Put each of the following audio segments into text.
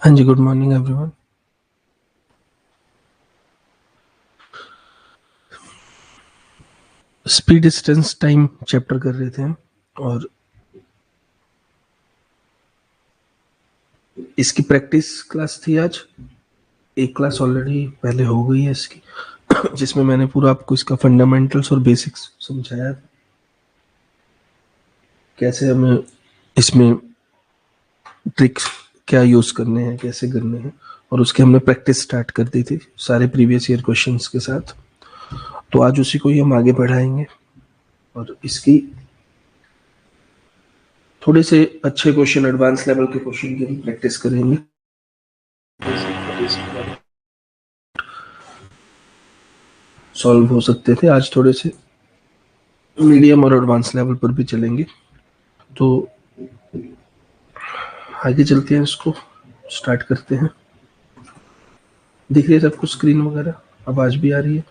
हाँ जी, good morning everyone. Speed distance time chapter कर रहे थे हम, और इसकी प्रैक्टिस क्लास थी आज। एक क्लास ऑलरेडी पहले हो गई है इसकी जिसमें मैंने पूरा आपको इसका फंडामेंटल्स और बेसिक्स समझाया था, कैसे हमें इसमें ट्रिक्स क्या यूज करने हैं, कैसे करने हैं, और उसके हमने प्रैक्टिस स्टार्ट कर दी थी सारे प्रीवियस ईयर क्वेश्चंस के साथ। तो आज उसी को ही हम आगे बढ़ाएंगे और इसकी थोड़े से अच्छे क्वेश्चन, एडवांस लेवल के क्वेश्चन की हम प्रैक्टिस करेंगे। सॉल्व हो सकते थे, आज थोड़े से मीडियम और एडवांस लेवल पर भी चलेंगे। तो आगे चलते हैं, इसको स्टार्ट करते हैं। दिख रही है सबको स्क्रीन वगैरह? आवाज भी आ रही है?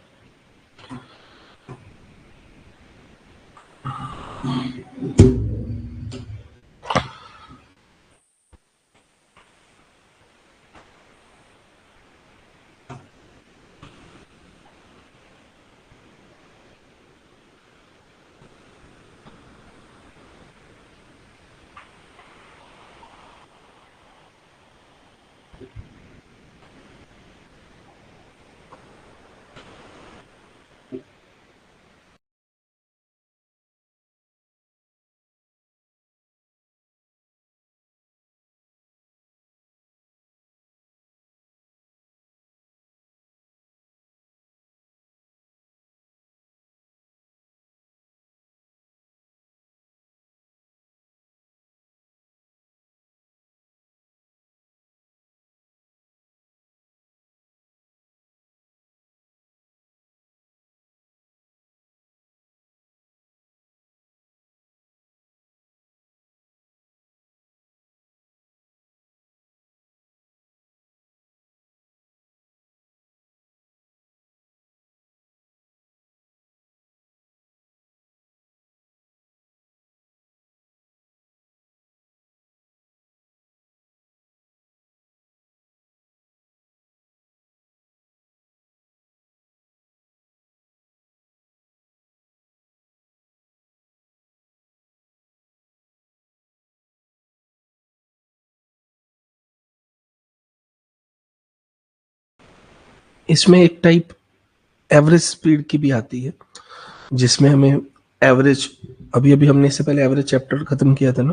इसमें एक टाइप एवरेज स्पीड की भी आती है, जिसमें हमें एवरेज, अभी अभी हमने इससे पहले एवरेज चैप्टर खत्म किया था ना,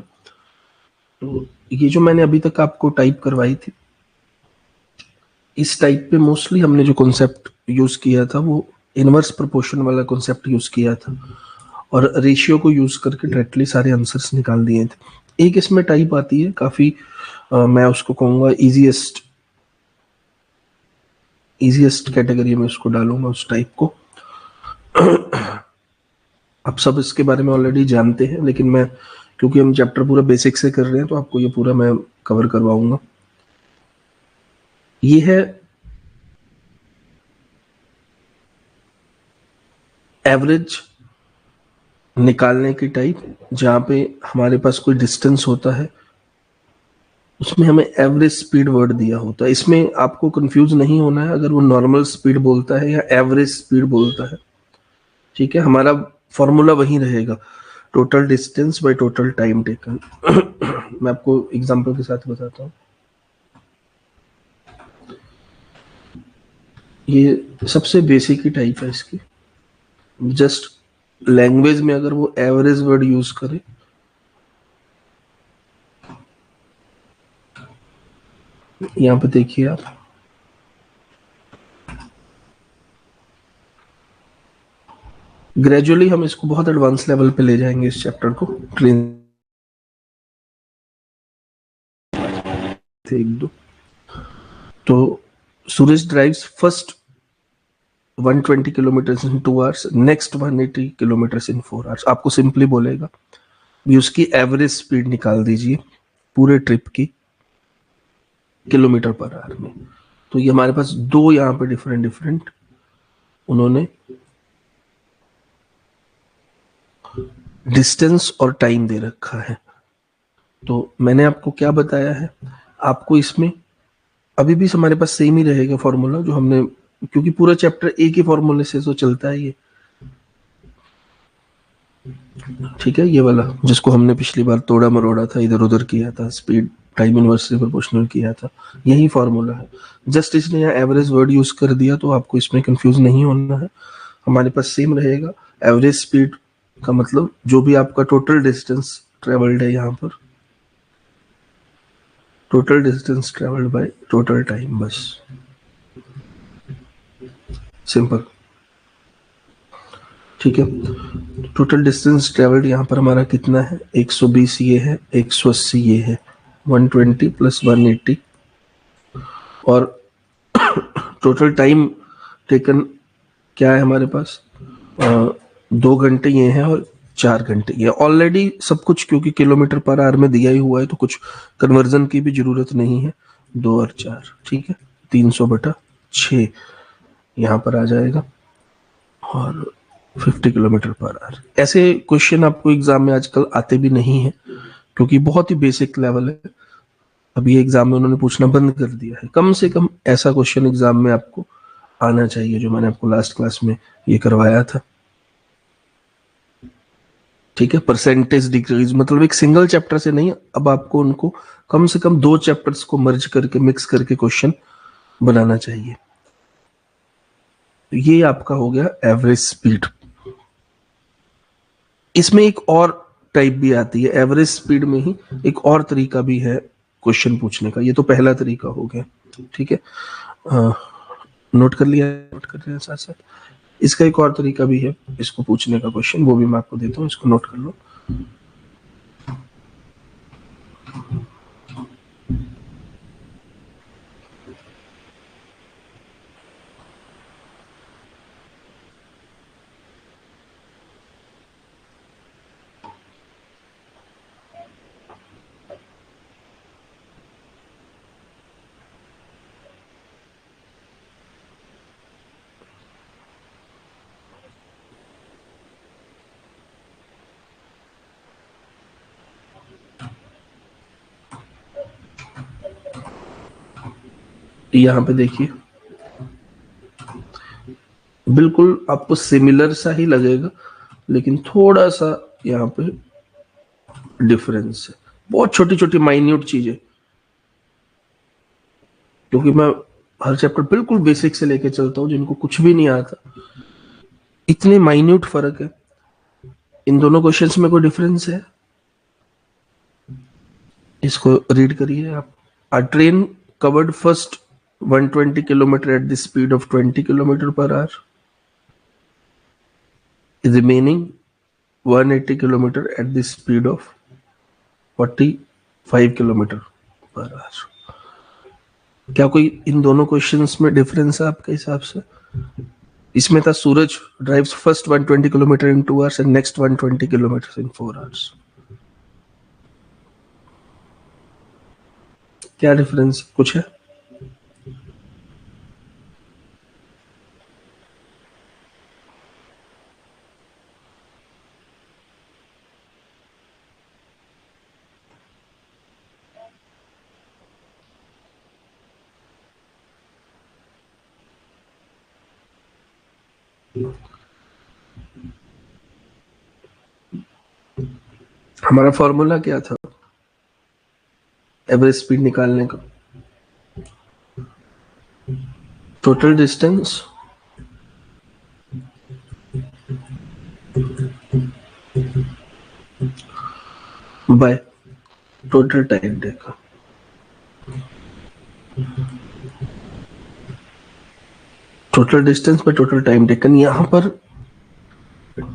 तो ये जो मैंने अभी तक आपको टाइप करवाई थी, इस टाइप पे मोस्टली हमने जो कॉन्सेप्ट यूज किया था वो इनवर्स प्रोपोर्शन वाला कॉन्सेप्ट यूज किया था, और रेशियो को यूज करके डायरेक्टली सारे आंसर्स निकाल दिए थे। एक इसमें टाइप आती है काफी, मैं उसको कहूंगा इजीएस्ट कैटेगरी में उसको डालूंगा, उस टाइप को। आप सब इसके बारे में ऑलरेडी जानते हैं, लेकिन मैं, क्योंकि हम चैप्टर पूरा बेसिक से कर रहे हैं, तो आपको ये पूरा मैं कवर करवाऊंगा। ये है एवरेज निकालने की टाइप, जहां पे हमारे पास कोई डिस्टेंस होता है, उसमें हमें एवरेज स्पीड वर्ड दिया होता है। इसमें आपको कंफ्यूज नहीं होना है अगर वो नॉर्मल स्पीड बोलता है या एवरेज स्पीड बोलता है, ठीक है। हमारा फॉर्मूला वही रहेगा, total distance by total time taken. मैं आपको एग्जांपल के साथ बताता हूँ। ये सबसे बेसिक ही टाइप है इसकी। जस्ट लैंग्वेज में अगर वो एवरेज वर्ड यूज करे, यहां पे देखिए आप, ग्रेजुअली हम इसको बहुत एडवांस लेवल पे ले जाएंगे इस चैप्टर को। ट्रेन थे एक दो, तो Suraj drives first 120 kilometre in 2 hours, next 180 kilometre in 4 hours. आपको सिंपली बोलेगा भी उसकी एवरेज स्पीड निकाल दीजिए पूरे ट्रिप की किलोमीटर पर आवर में। तो ये हमारे पास दो यहाँ पे डिफरेंट डिफरेंट उन्होंने डिस्टेंस और टाइम दे रखा है। तो मैंने आपको क्या बताया है, आपको इसमें अभी भी हमारे पास सेम ही रहेगा फॉर्मूला जो हमने, क्योंकि पूरा चैप्टर एक ही फॉर्मूले से तो चलता है ये। ठीक है, ये वाला जिसको हमने पिछली बार तोड़ा मरोड़ा था, इधर उधर किया था, स्पीड टाइम इनवर्सली प्रोपोर्शनल किया था, यही फॉर्मूला है। जस्ट इसने यहाँ एवरेज वर्ड यूज कर दिया तो आपको इसमें कंफ्यूज नहीं होना है, हमारे पास सेम रहेगा। एवरेज स्पीड का मतलब जो भी आपका टोटल डिस्टेंस ट्रेवल्ड है, यहाँ पर total distance travelled by total time, बस सिंपल। ठीक है, टोटल डिस्टेंस ट्रेवल्ड यहाँ पर हमारा कितना है, 120 ये है, 180 ये है, 120 प्लस 180, और टोटल टाइम टेकन क्या है हमारे पास, 2 घंटे ये है और 4 घंटे ये। ऑलरेडी सब कुछ क्योंकि किलोमीटर पर आवर में दिया ही हुआ है तो कुछ कन्वर्जन की भी जरूरत नहीं है। 2 और 4, ठीक है, 300/6 यहाँ पर आ जाएगा, और 50 किलोमीटर पर आवर। ऐसे क्वेश्चन आपको एग्जाम में आजकल आते भी नहीं है क्योंकि बहुत ही बेसिक लेवल है। अभी एग्जाम में उन्होंने पूछना बंद कर दिया है। कम से कम ऐसा क्वेश्चन एग्जाम में आपको आना चाहिए जो मैंने आपको लास्ट क्लास में ये करवाया था। ठीक है, परसेंटेज डिक्रीज मतलब एक सिंगल चैप्टर से नहीं, अब आपको उनको कम से कम 2 चैप्टर्स को मर्ज करके मिक्स करके क्वेश्चन बनाना चाहिए। ये आपका हो गया एवरेज स्पीड। इसमें एक और टाइप भी आती है, एवरेज स्पीड में ही एक और तरीका भी है क्वेश्चन पूछने का। ये तो पहला तरीका हो गया, ठीक है, नोट कर लिया, नोट कर रहे हैं साथ साथ। इसका एक और तरीका भी है इसको पूछने का क्वेश्चन, वो भी मैं आपको देता हूँ, इसको नोट कर लो। यहाँ पे देखिए, बिल्कुल आपको सिमिलर सा ही लगेगा लेकिन थोड़ा सा यहाँ पे डिफरेंस है, बहुत छोटी छोटी माइन्यूट चीजें, क्योंकि मैं हर चैप्टर बिल्कुल बेसिक से लेके चलता हूँ, जिनको कुछ भी नहीं आता। इतने माइन्यूट फर्क है। इन दोनों क्वेश्चंस में कोई डिफरेंस है? इसको रीड करिए आप। अ train covered first 120 kilometre at the speed of 20 kilometre per our, remaining 180 kilometre at the speed of 45 kilometre per our. क्या कोई इन दोनों क्वेश्चंस में डिफरेंस है आपके हिसाब से? इसमें था Suraj drives first 120 kilometre in 2 hours and next 120 kilometre in 4 hours. क्या डिफरेंस कुछ है? हमारा फॉर्मूला क्या था एवरेज स्पीड निकालने का? Total distance by total time taken. Total distance by total time taken. यहां पर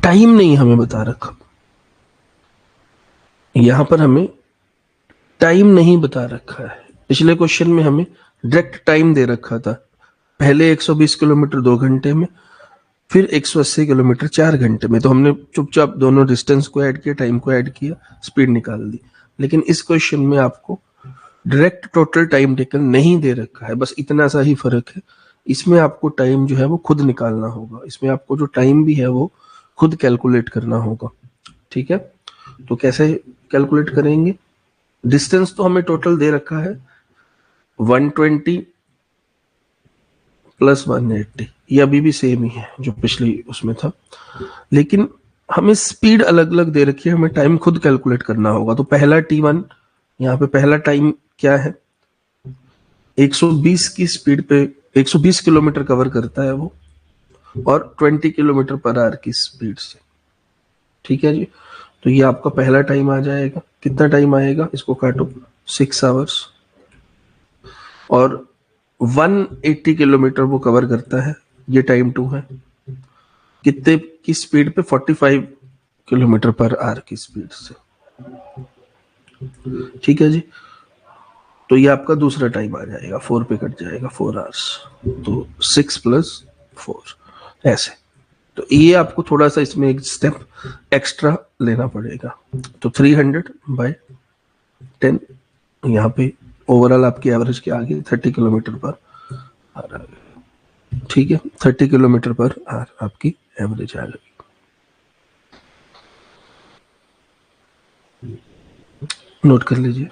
टाइम नहीं हमें बता रखा, यहां पर हमें टाइम नहीं बता रखा है। पिछले क्वेश्चन में हमें डायरेक्ट टाइम दे रखा था, पहले 120 किलोमीटर 2 घंटे में, फिर 180 किलोमीटर 4 घंटे में, तो हमने चुपचाप दोनों डिस्टेंस को ऐड किया, टाइम को ऐड किया, स्पीड निकाल दी। लेकिन इस क्वेश्चन में आपको डायरेक्ट टोटल टाइम टेकन नहीं दे रखा है, बस इतना सा ही फर्क है। इसमें आपको टाइम जो है वो खुद निकालना होगा, इसमें आपको जो टाइम भी है वो खुद कैलकुलेट करना होगा। ठीक है, तो कैसे कैलकुलेट करेंगे? डिस्टेंस तो हमें टोटल दे रखा है, 120 प्लस 180, ये अभी भी सेम ही है जो पिछली उसमें था, लेकिन हमें स्पीड अलग अलग दे रखी है, हमें टाइम खुद कैलकुलेट करना होगा। तो पहला T1, यहाँ पे पहला टाइम क्या है, 120 की स्पीड पे 120 किलोमीटर कवर करता है वो, और 20 किलोमीटर पर आवर की स्पीड से। ठीक है जी, तो ये आपका पहला टाइम आ जाएगा। कितना टाइम आएगा, इसको काटो, 6 आवर्स। और 180 किलोमीटर वो कवर करता है, ये टाइम 2 है। कितने की स्पीड पे, 45 किलोमीटर पर आवर की स्पीड से। ठीक है जी, तो ये आपका दूसरा टाइम आ जाएगा, 4 पे कट जाएगा, 4 आवर्स। तो 6 प्लस 4 ऐसे। तो ये आपको थोड़ा सा इसमें एक स्टेप एक्स्ट्रा लेना पड़ेगा। तो 300/10, यहाँ पे ओवरऑल आपकी एवरेज के आगे 30 किलोमीटर पर आवर आ गई। ठीक है, 30 किलोमीटर पर आवर आपकी एवरेज आ गई। नोट कर लीजिए।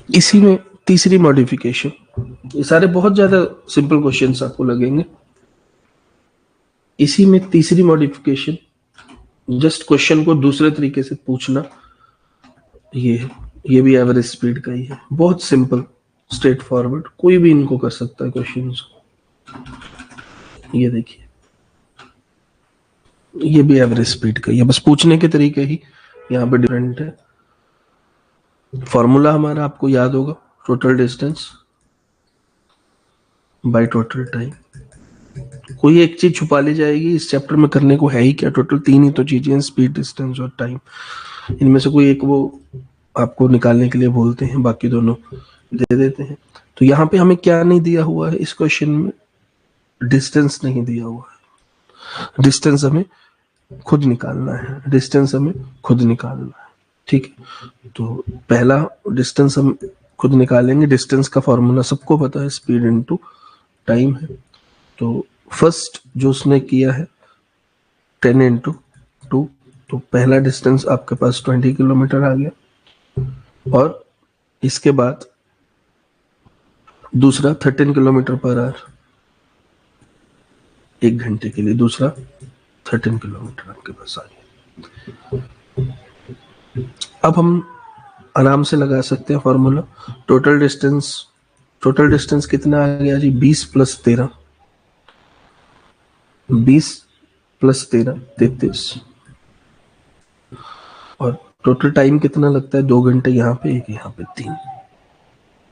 इसी में तीसरी मॉडिफिकेशन, ये सारे बहुत ज्यादा सिंपल क्वेश्चंस आपको लगेंगे। इसी में तीसरी मॉडिफिकेशन, जस्ट क्वेश्चन को दूसरे तरीके से पूछना, ये भी एवरेज स्पीड का ही है। बहुत सिंपल, स्ट्रेट फॉरवर्ड, कोई भी इनको कर सकता है क्वेश्चंस को। ये देखिए, ये भी एवरेज स्पीड का ही है, बस पूछने के तरीके ही यहाँ पे डिफरेंट है। फॉर्मूला हमारा आपको याद होगा, total distance by total time. कोई एक चीज छुपा ली जाएगी, इस चैप्टर में करने को है ही क्या, टोटल 3 ही तो चीजें हैं, स्पीड, डिस्टेंस और टाइम। इनमें से कोई एक वो आपको निकालने के लिए बोलते हैं, बाकी दोनों दे देते हैं। तो यहाँ पे हमें क्या नहीं दिया हुआ है इस क्वेश्चन में, डिस्टेंस नहीं दिया हुआ है। डिस्टेंस हमें खुद निकालना है, डिस्टेंस हमें खुद निकालना है। ठीक है, तो पहला डिस्टेंस हम खुद निकालेंगे। डिस्टेंस का फॉर्मूला सबको पता है, स्पीड इनटू टाइम है। तो फर्स्ट जो उसने किया है 10 इंटू 2, तो पहला डिस्टेंस आपके पास 20 किलोमीटर आ गया। और इसके बाद दूसरा 13 किलोमीटर पर आवर, 1 घंटे के लिए दूसरा 13 किलोमीटर आपके पास आ गया। अब हम आराम से लगा सकते हैं फॉर्मूला। टोटल डिस्टेंस कितना आ गया जी, 20 प्लस 13, 20 प्लस 13 33। और टोटल टाइम कितना लगता है, 2 घंटे यहाँ पे, 1 यहाँ पे, 3,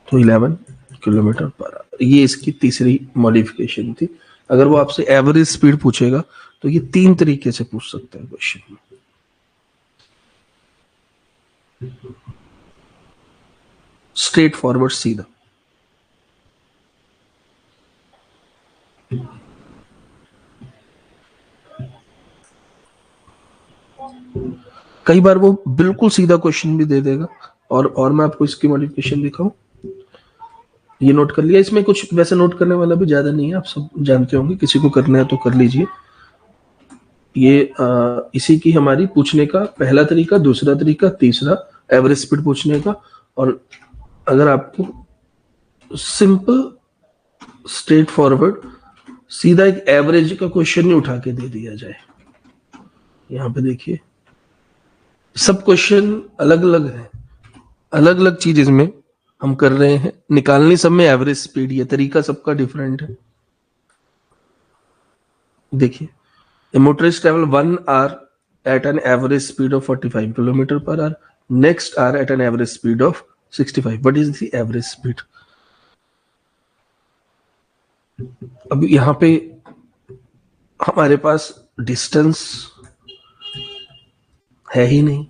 तो 11 किलोमीटर पर आवर। ये इसकी तीसरी मॉडिफिकेशन थी। अगर वो आपसे एवरेज स्पीड पूछेगा तो ये 3 तरीके से पूछ सकता है क्वेश्चन में। स्ट्रेट फॉरवर्ड, सीधा। कई बार वो बिल्कुल सीधा क्वेश्चन भी दे देगा। और मैं आपको इसकी मॉडिफिकेशन दिखाऊं, ये नोट कर लिया। इसमें कुछ वैसे नोट करने वाला भी ज्यादा नहीं है, आप सब जानते होंगे, किसी को करना है तो कर लीजिए। ये इसी की हमारी पूछने का पहला तरीका, दूसरा तरीका, तीसरा एवरेज स्पीड पूछने का। और अगर आपको सिंपल स्ट्रेट फॉरवर्ड सीधा एक एवरेज का क्वेश्चन ही उठा के दे दिया जाए, यहाँ पे देखिए सब क्वेश्चन अलग अलग है, अलग अलग चीज इसमें हम कर रहे हैं, निकालनी सब में एवरेज स्पीड, ये तरीका सबका डिफरेंट है। देखिए, a motorist travel 1 hour at an average speed of 45 kilometre per our, next hour at an average speed of 65. What is the average speed? अब यहाँ पे हमारे पास डिस्टेंस है ही नहीं,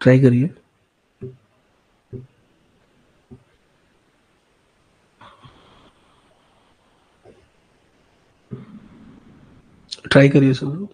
ट्राई करिए। ट्राई करिए सब लोग।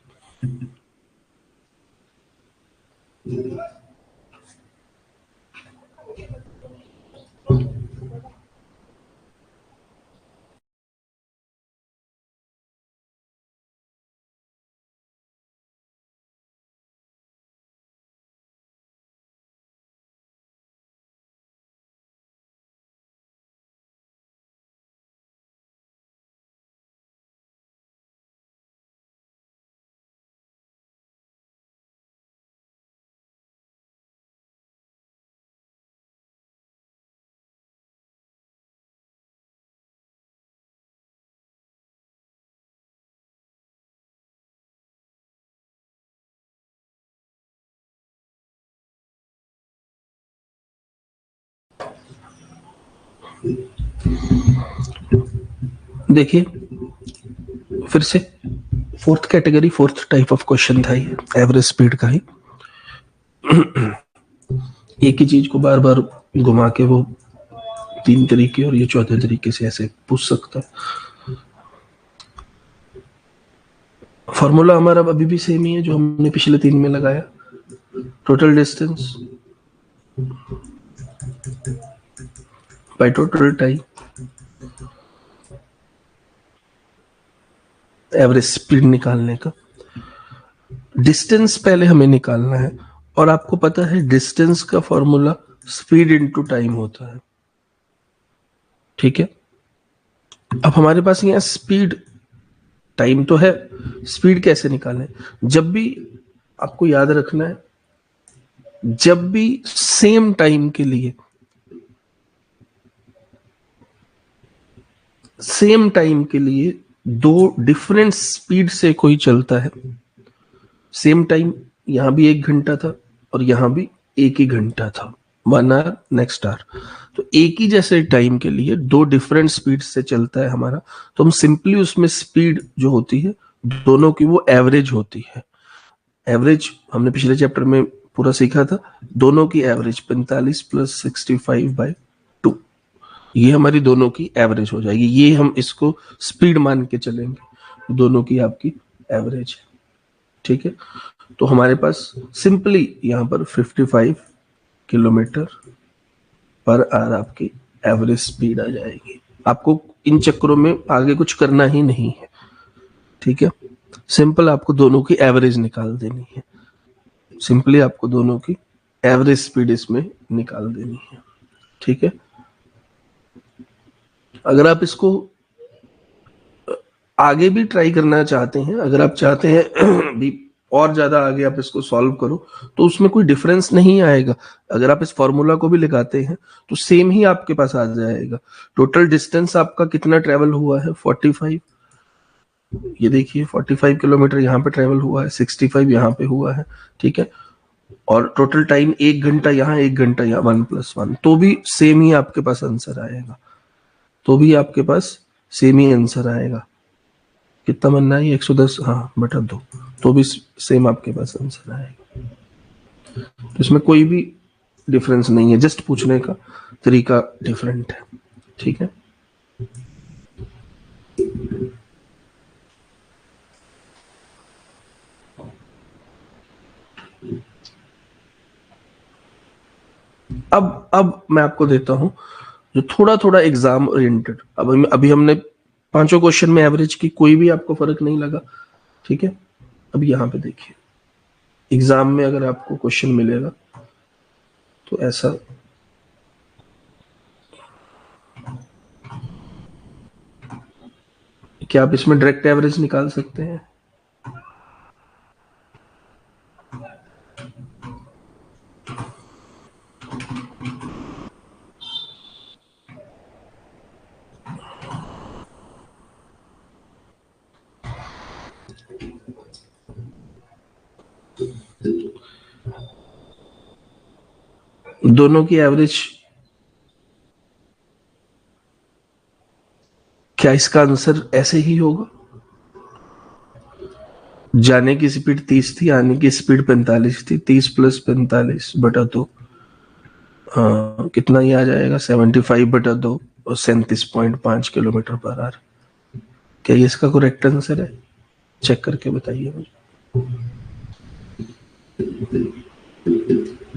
देखिए फिर से fourth category, fourth type of question था ये, एवरेज स्पीड का ही। एक ही चीज को बार बार घुमा के वो 3 तरीके और ये चौथे तरीके से ऐसे पूछ सकता है। फॉर्मूला हमारा अभी भी सेम ही है जो हमने पिछले 3 में लगाया, total distance by total time, average speed निकालने का। डिस्टेंस पहले हमें निकालना है और आपको पता है डिस्टेंस का फॉर्मूला स्पीड इनटू टाइम होता है, ठीक है। अब हमारे पास यहाँ स्पीड, टाइम तो है, स्पीड कैसे निकालें? जब भी आपको याद रखना है, जब भी सेम टाइम के लिए, सेम टाइम के लिए 2 डिफरेंट स्पीड से कोई चलता है, सेम टाइम यहां भी 1 घंटा था और यहां भी 1 ही घंटा था, 1 आवर नेक्स्ट आवर, तो एक ही जैसे टाइम के लिए 2 डिफरेंट स्पीड से चलता है हमारा, तो हम सिंपली उसमें स्पीड जो होती है दोनों की वो एवरेज होती है। एवरेज हमने पिछले चैप्टर में पूरा सीखा था, दोनों की एवरेज 45 + 65/2, ये हमारी दोनों की एवरेज हो जाएगी। ये हम इसको स्पीड मान के चलेंगे, दोनों की आपकी एवरेज है, ठीक है। तो हमारे पास सिंपली यहां पर 55 किलोमीटर पर आवर आपकी एवरेज स्पीड आ जाएगी। आपको इन चक्करों में आगे कुछ करना ही नहीं है, ठीक है। सिंपल आपको दोनों की एवरेज निकाल देनी है, सिंपली आपको दोनों की एवरेज स्पीड इसमें निकाल देनी है, ठीक है। अगर आप इसको आगे भी ट्राई करना चाहते हैं, अगर आप चाहते हैं भी और ज्यादा आगे आप इसको सॉल्व करो, तो उसमें कोई डिफरेंस नहीं आएगा। अगर आप इस फॉर्मूला को भी लगाते हैं तो सेम ही आपके पास आ जाएगा। टोटल डिस्टेंस आपका कितना ट्रेवल हुआ है? 45, ये देखिए 45 किलोमीटर यहाँ पे ट्रेवल हुआ है, 65 यहाँ पे हुआ है, ठीक है। और टोटल टाइम 1 घंटा यहाँ, 1 घंटा यहाँ, 1 + 1, तो भी सेम ही आपके पास आंसर आएगा, तो भी आपके पास सेम ही आंसर आएगा। कितना बनना है? 110, हाँ, बटा 2, तो भी सेम आपके पास आंसर आएगा। तो इसमें कोई भी डिफरेंस नहीं है, जस्ट पूछने का तरीका डिफरेंट है, ठीक है। अब मैं आपको देता हूं जो थोड़ा थोड़ा एग्जाम ओरिएंटेड। अब अभी हमने 5 क्वेश्चन में एवरेज की, कोई भी आपको फर्क नहीं लगा, ठीक है। अब यहां पे देखिए, एग्जाम में अगर आपको क्वेश्चन मिलेगा तो ऐसा क्या आप इसमें डायरेक्ट एवरेज निकाल सकते हैं? दोनों की एवरेज, क्या इसका आंसर ऐसे ही होगा? जाने की स्पीड 30 थी, आने की स्पीड 45 थी, 30 प्लस 45 बटा 2 कितना ही आ जाएगा? 75 बटा 2 और 37.5 किलोमीटर पर आवर। क्या ये इसका करेक्ट आंसर है? चेक करके बताइए मुझे,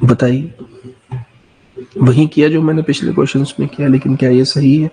बताइए। वही किया जो मैंने पिछले क्वेश्चंस में किया, लेकिन क्या ये सही है?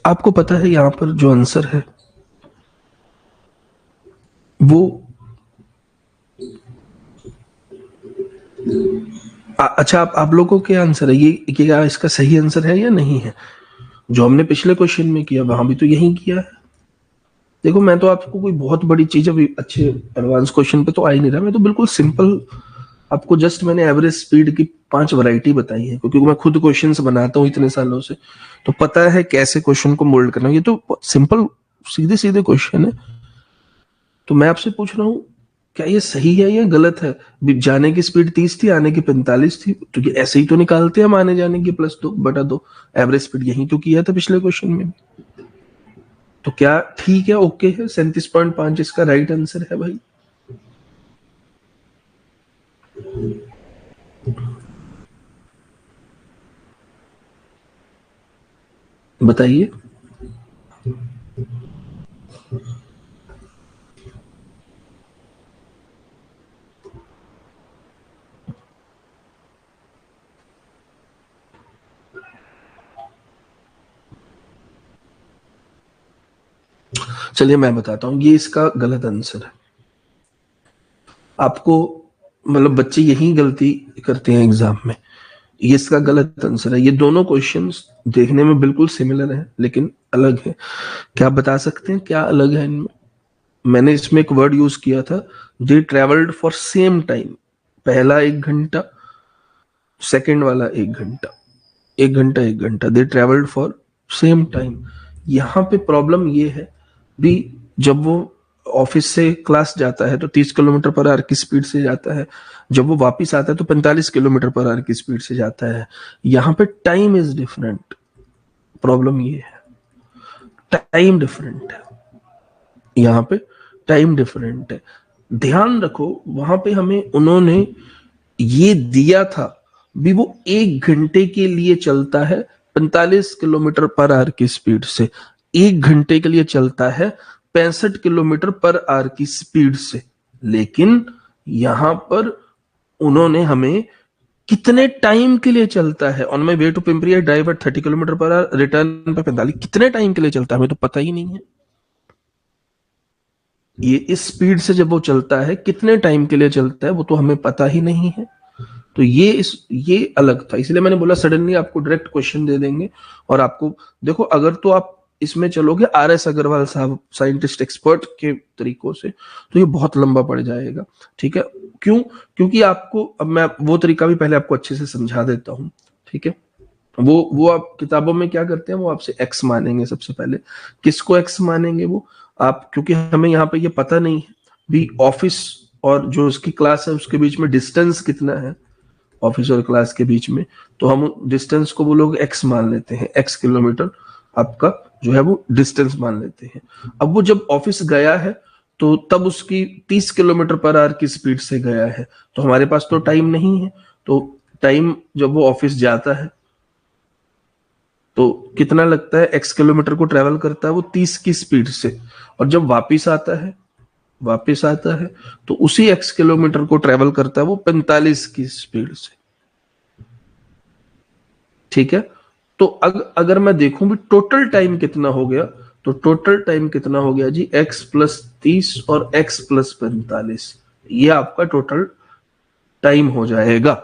आपको पता है यहाँ पर जो आंसर है वो अच्छा, आप लोगों के आंसर है ये कि क्या इसका सही आंसर है या नहीं है? जो हमने पिछले क्वेश्चन में किया वहां भी तो यही किया है। देखो, मैं तो आपको कोई बहुत बड़ी चीज अभी अच्छे एडवांस क्वेश्चन पे तो आ ही नहीं रहा, मैं तो बिल्कुल सिंपल आपको जस्ट मैंने एवरेज स्पीड की 5 वैरायटी बताई है, क्योंकि मैं खुद क्वेश्चंस बनाता हूँ इतने सालों से, तो पता है कैसे क्वेश्चन को मोल्ड करना। ये तो सिंपल सीधे सीधे क्वेश्चन है। तो मैं आपसे पूछ रहा हूँ, क्या ये सही है या गलत है? जाने की स्पीड 30 थी, आने की 45 थी, तो ये ऐसे ही तो निकालते हैं हम, आने जाने की प्लस 2 बटा 2 एवरेज स्पीड, यही तो किया था पिछले क्वेश्चन में। तो क्या ठीक है, ओके है? 37.5 इसका राइट आंसर है भाई। बताइए। चलिए मैं बताता हूँ, ये इसका गलत आंसर है। आपको मतलब बच्चे यही गलती करते हैं एग्जाम में, ये इसका गलत आंसर है। ये दोनों क्वेश्चंस देखने में बिल्कुल सिमिलर हैं लेकिन अलग है। क्या आप बता सकते हैं क्या अलग है इनमें? मैंने इसमें एक वर्ड यूज किया था, दे ट्रेवल्ड फॉर सेम टाइम। पहला 1 घंटा, सेकंड वाला 1 घंटा, 1 घंटा 1 घंटा, दे ट्रेवल्ड फॉर सेम टाइम। यहाँ पे प्रॉब्लम ये है भी, जब वो ऑफिस से क्लास जाता है तो 30 किलोमीटर पर आवर की स्पीड से जाता है, जब वो वापिस आता है तो 45 किलोमीटर पर आवर की स्पीड से जाता है। यहाँ पे टाइम इज डिफरेंट। प्रॉब्लम ये है, टाइम डिफरेंट है यहाँ पे, टाइम डिफरेंट है। ध्यान रखो वहां पे हमें उन्होंने ये दिया था भी, वो 1 घंटे के लिए चलता है 45 किलोमीटर पर आवर की स्पीड से, 1 घंटे के लिए चलता है 65 किलोमीटर पर आवर की स्पीड से। लेकिन यहां पर उन्होंने हमें कितने टाइम के लिए चलता है, on my way to Pimpri I drive at 30 kilometre per hour, return पे 45, कितने टाइम के लिए चलता है हमें तो पता ही नहीं है। ये इस स्पीड से जब वो चलता है कितने टाइम के लिए चलता है वो तो हमें पता ही नहीं है। तो ये अलग था, इसलिए मैंने बोला सडनली आपको डायरेक्ट क्वेश्चन दे देंगे और आपको, देखो अगर तो आप इसमें चलोगे RS अग्रवाल साहब साइंटिस्ट एक्सपर्ट के तरीकों से तो ये बहुत लंबा पड़ जाएगा। ठीक है, क्यों? क्योंकि आपको, अब मैं वो तरीका भी पहले आपको अच्छे से समझा देता हूँ। ठीक है, वो आप किताबों में क्या करते हैं, वो आपसे एक्स मानेंगे सबसे पहले। किसको एक्स मानेंगे वो? आप, क्योंकि हमें यहाँ पे ये पता नहीं है भी ऑफिस और जो उसकी क्लास है उसके बीच में डिस्टेंस कितना है, ऑफिस और क्लास के बीच में, तो हम डिस्टेंस को वो लोग एक्स मान लेते हैं, एक्स किलोमीटर आपका जो है वो डिस्टेंस मान लेते हैं। अब वो जब ऑफिस गया है तो तब उसकी 30 किलोमीटर पर आवर की स्पीड से गया है, तो हमारे पास तो टाइम नहीं है। तो टाइम जब वो ऑफिस जाता है तो कितना लगता है, एक्स किलोमीटर को ट्रेवल करता है वो 30 की स्पीड से, और जब वापिस आता है तो उसी एक्स किलोमीटर को ट्रेवल करता है वो 45 की स्पीड से। ठीक है, तो अगर मैं देखूं भी टोटल टाइम कितना हो गया, तो टोटल टाइम कितना हो गया जी, x+30 और x+45, ये आपका टोटल टाइम हो जाएगा,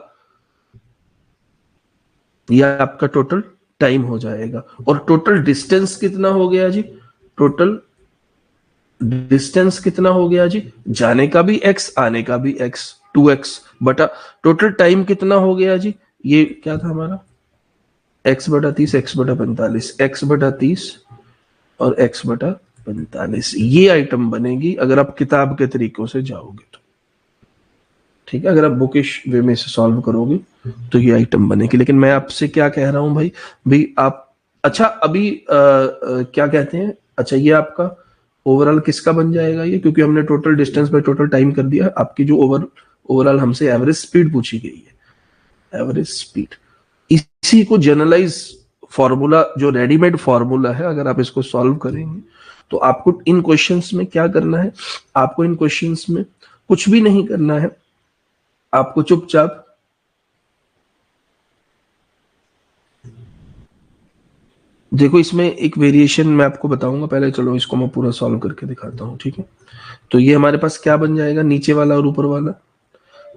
ये आपका टोटल टाइम हो जाएगा। और टोटल डिस्टेंस कितना हो गया जी, टोटल डिस्टेंस कितना हो गया जी, जाने का भी x आने का भी x, 2x बटा टोटल टाइम कितना हो गया जी, ये क्या था हमारा, x/30, x/45, x/30 और x/45, ये आइटम बनेगी अगर आप किताब के तरीकों से जाओगे तो। ठीक है, अगर आप बुकिश वे में से सॉल्व करोगे तो ये आइटम बनेगी। लेकिन मैं आपसे क्या कह रहा हूं भाई आप, अच्छा अभी क्या कहते हैं, अच्छा ये आपका ओवरऑल किसका बन जाएगा ये, क्योंकि हमने total distance by total time कर दिया है। आपकी जो ओवरऑल हमसे एवरेज स्पीड पूछी गई है, एवरेज स्पीड, इसी को जनरलाइज फॉर्मूला, जो रेडीमेड फॉर्मूला है, अगर आप इसको सॉल्व करेंगे तो आपको इन क्वेश्चंस में क्या करना है, आपको इन क्वेश्चंस में कुछ भी नहीं करना है, आपको चुपचाप देखो, इसमें एक वेरिएशन मैं आपको बताऊंगा, पहले चलो इसको मैं पूरा सॉल्व करके दिखाता हूँ। ठीक है, तो ये हमारे पास क्या बन जाएगा, नीचे वाला और ऊपर वाला।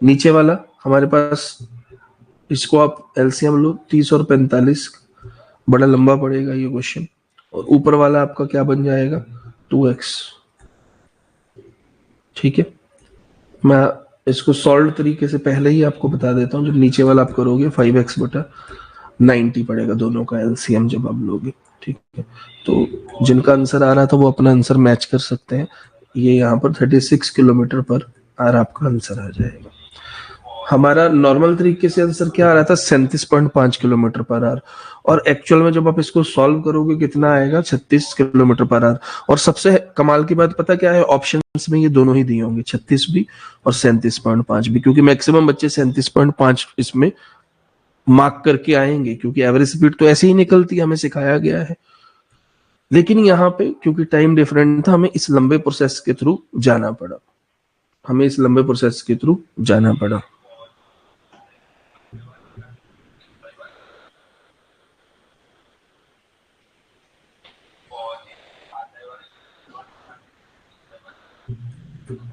नीचे वाला हमारे पास, इसको आप एलसीएम लो, 30 और 45, बड़ा लंबा पड़ेगा ये क्वेश्चन। और ऊपर वाला आपका क्या बन जाएगा, 2x। ठीक है, मैं इसको सॉल्व तरीके से पहले ही आपको बता देता हूँ। जब नीचे वाला आप करोगे 5x/90 पड़ेगा, दोनों का एलसीएम जब आप लोगे। ठीक है, तो जिनका आंसर आ रहा था वो अपना आंसर मैच कर सकते हैं। ये यहाँ पर 36 किलोमीटर पर आवर आपका आंसर आ जाएगा। हमारा नॉर्मल तरीके से आंसर क्या आ रहा था, 37.5 किलोमीटर पर आवर, और एक्चुअल में जब आप इसको सॉल्व करोगे कितना आएगा, 36 किलोमीटर पर आवर। और सबसे कमाल की बात पता क्या है, ऑप्शंस में ये दोनों ही दिए होंगे, 36 भी और 37.5 भी, क्योंकि मैक्सिमम बच्चे 37.5 इसमें मार्क करके आएंगे, क्योंकि एवरेज स्पीड तो ऐसे ही निकलती है, हमें सिखाया गया है। लेकिन यहाँ पे क्योंकि टाइम डिफरेंट था, हमें इस लंबे प्रोसेस के थ्रू जाना पड़ा, हमें इस लंबे प्रोसेस के थ्रू जाना पड़ा।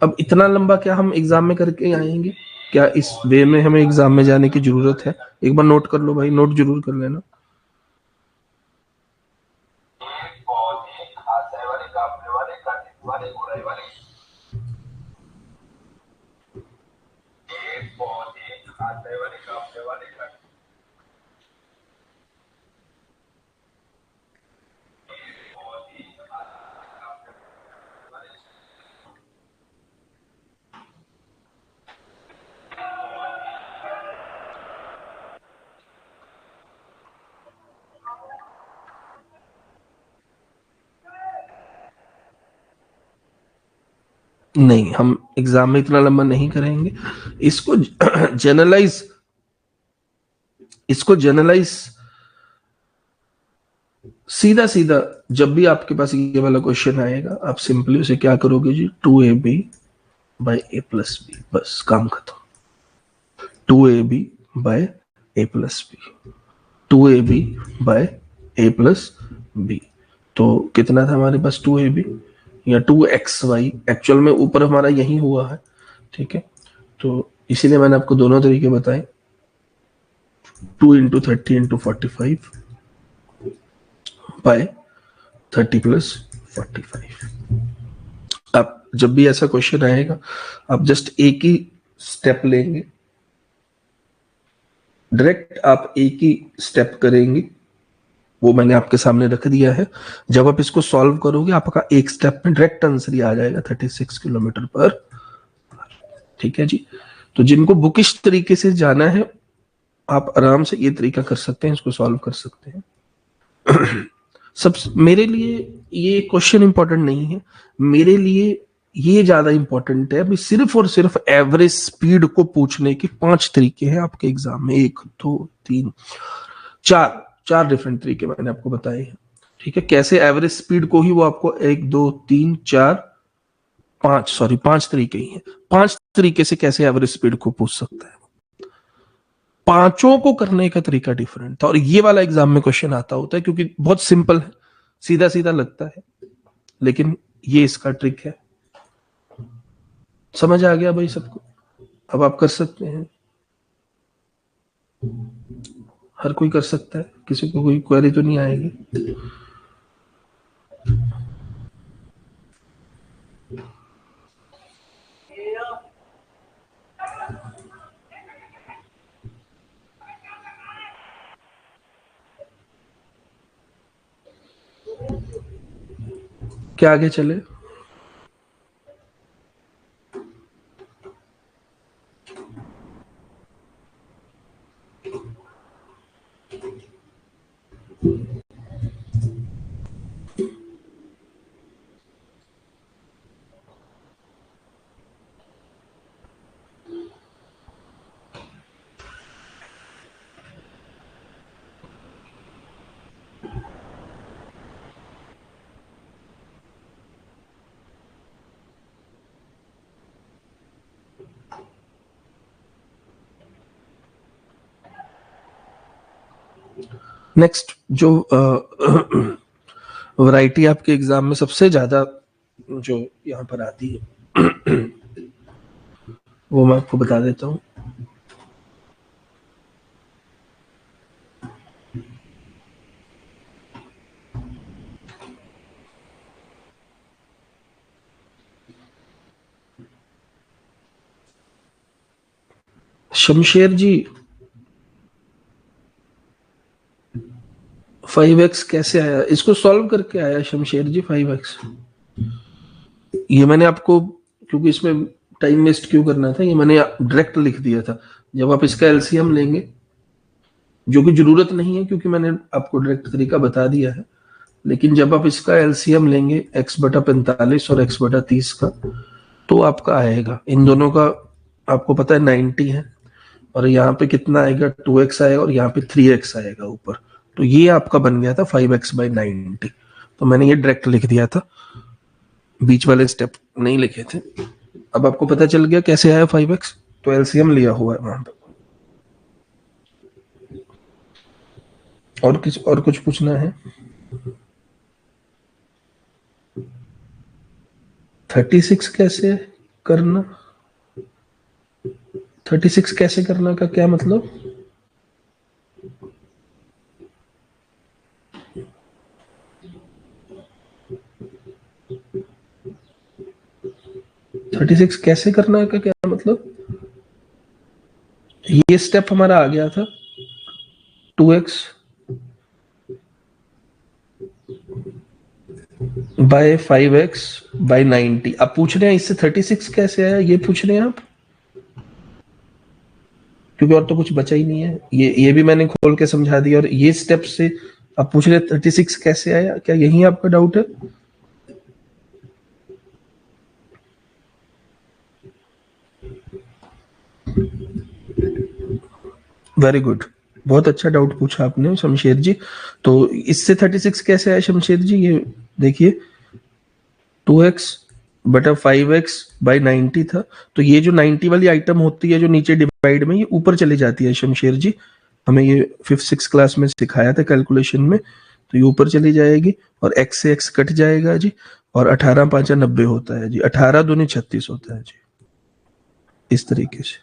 अब इतना लंबा क्या हम एग्जाम में करके आएंगे, क्या इस वे में हमें एग्जाम में जाने की जरूरत है? एक बार नोट कर लो भाई, नोट जरूर कर लेना। नहीं, हम एग्जाम में इतना लंबा नहीं करेंगे। इसको जनरलाइज सीधा सीधा जब भी आपके पास ये वाला क्वेश्चन आएगा, आप सिंपली उसे क्या करोगे जी, 2ab by a plus B, बस काम खत्म। 2ab by a plus B, 2ab by a plus B. तो कितना था हमारे पास 2ab या 2xy, एक्चुअल में ऊपर हमारा यही हुआ है, ठीक है। तो इसीलिए मैंने आपको दोनों तरीके बताए, 2 इंटू 30 इंटू 45 बाय 30 प्लस 45। आप जब भी ऐसा क्वेश्चन आएगा, आप जस्ट एक ही स्टेप लेंगे, डायरेक्ट आप एक ही स्टेप करेंगे, वो मैंने आपके सामने रख दिया है। जब आप इसको सॉल्व करोगे, आपका एक स्टेप में डायरेक्ट आंसर ही आ जाएगा 36 किलोमीटर पर, ठीक है जी। तो जिनको बुकिश तरीके से जाना है, आप आराम से ये तरीका कर सकते हैं, इसको सॉल्व कर सकते हैं। सब मेरे लिए ये क्वेश्चन इंपॉर्टेंट नहीं है, मेरे लिए ये ज्यादा इंपॉर्टेंट है। अभी सिर्फ और सिर्फ एवरेज स्पीड को पूछने के 5 तरीके हैं आपके एग्जाम में, 1 2 3 4 डिफरेंट तरीके मैंने आपको बताए हैं, ठीक है। कैसे एवरेज स्पीड को ही वो आपको 1 2 3 4 5 तरीके ही हैं, 5 तरीके से कैसे एवरेज स्पीड को पूछ सकता है। पांचों को करने का तरीका डिफरेंट था, और ये वाला एग्जाम में क्वेश्चन आता होता है क्योंकि बहुत सिंपल है, सीधा सीधा लगता है, लेकिन ये इसका ट्रिक है। समझ आ गया भाई सबको? अब आप कर सकते हैं, हर कोई कर सकता है, किसी को कोई क्वेरी तो नहीं आएगी। क्या आगे चले? नेक्स्ट जो वैरायटी आपके एग्जाम में सबसे ज्यादा जो यहाँ पर आती है, वो मैं आपको बता देता हूँ। शमशेर जी, 5x कैसे आया? इसको सॉल्व करके आया शमशेर जी 5x। ये मैंने आपको, क्योंकि इसमें टाइम वेस्ट क्यों करना था, ये मैंने डायरेक्ट लिख दिया था। जब आप इसका एलसीएम लेंगे, जो कि जरूरत नहीं है क्योंकि मैंने आपको डायरेक्ट तरीका बता दिया है, लेकिन जब आप इसका एलसीएम लेंगे x/45 और x/30 का, तो आपका आएगा, इन दोनों का आपको पता है 90 है, और यहाँ पे कितना आएगा, 2x आएगा, और यहाँ पे 3x आएगा ऊपर। तो ये आपका बन गया था 5x/90। तो मैंने ये डायरेक्ट लिख दिया था, बीच वाले स्टेप नहीं लिखे थे। अब आपको पता चल गया कैसे आया 5x, तो एलसीएम लिया हुआ है वहां पे। और कुछ पूछना है? 36 कैसे करना? 36 कैसे करना का क्या मतलब? थर्टी सिक्स कैसे करना का क्या मतलब? ये स्टेप हमारा आ गया था 2x बाय 5x/90। अब पूछ रहे हैं इससे 36 कैसे आया, ये पूछ रहे हैं आप, क्योंकि और तो कुछ बचा ही नहीं है। ये भी मैंने खोल के समझा दिया, और ये स्टेप से आप पूछ रहे 36 कैसे आया, क्या यही आपका डाउट है? वेरी गुड, बहुत अच्छा डाउट पूछा आपने शमशेर जी। तो इससे 36 कैसे आया शमशेर जी, ये देखिए 2x/5x/90 था। तो ये जो 90 वाली आइटम होती है जो नीचे डिवाइड में, ये ऊपर चली जाती है शमशेर जी। हमें ये 5th 6th क्लास में सिखाया था कैलकुलेशन में। तो ये ऊपर चली जाएगी और x से x कट जाएगा जी। और 18 5 90 होता है जी, 18 दूनी 36 होता है जी, इस तरीके से।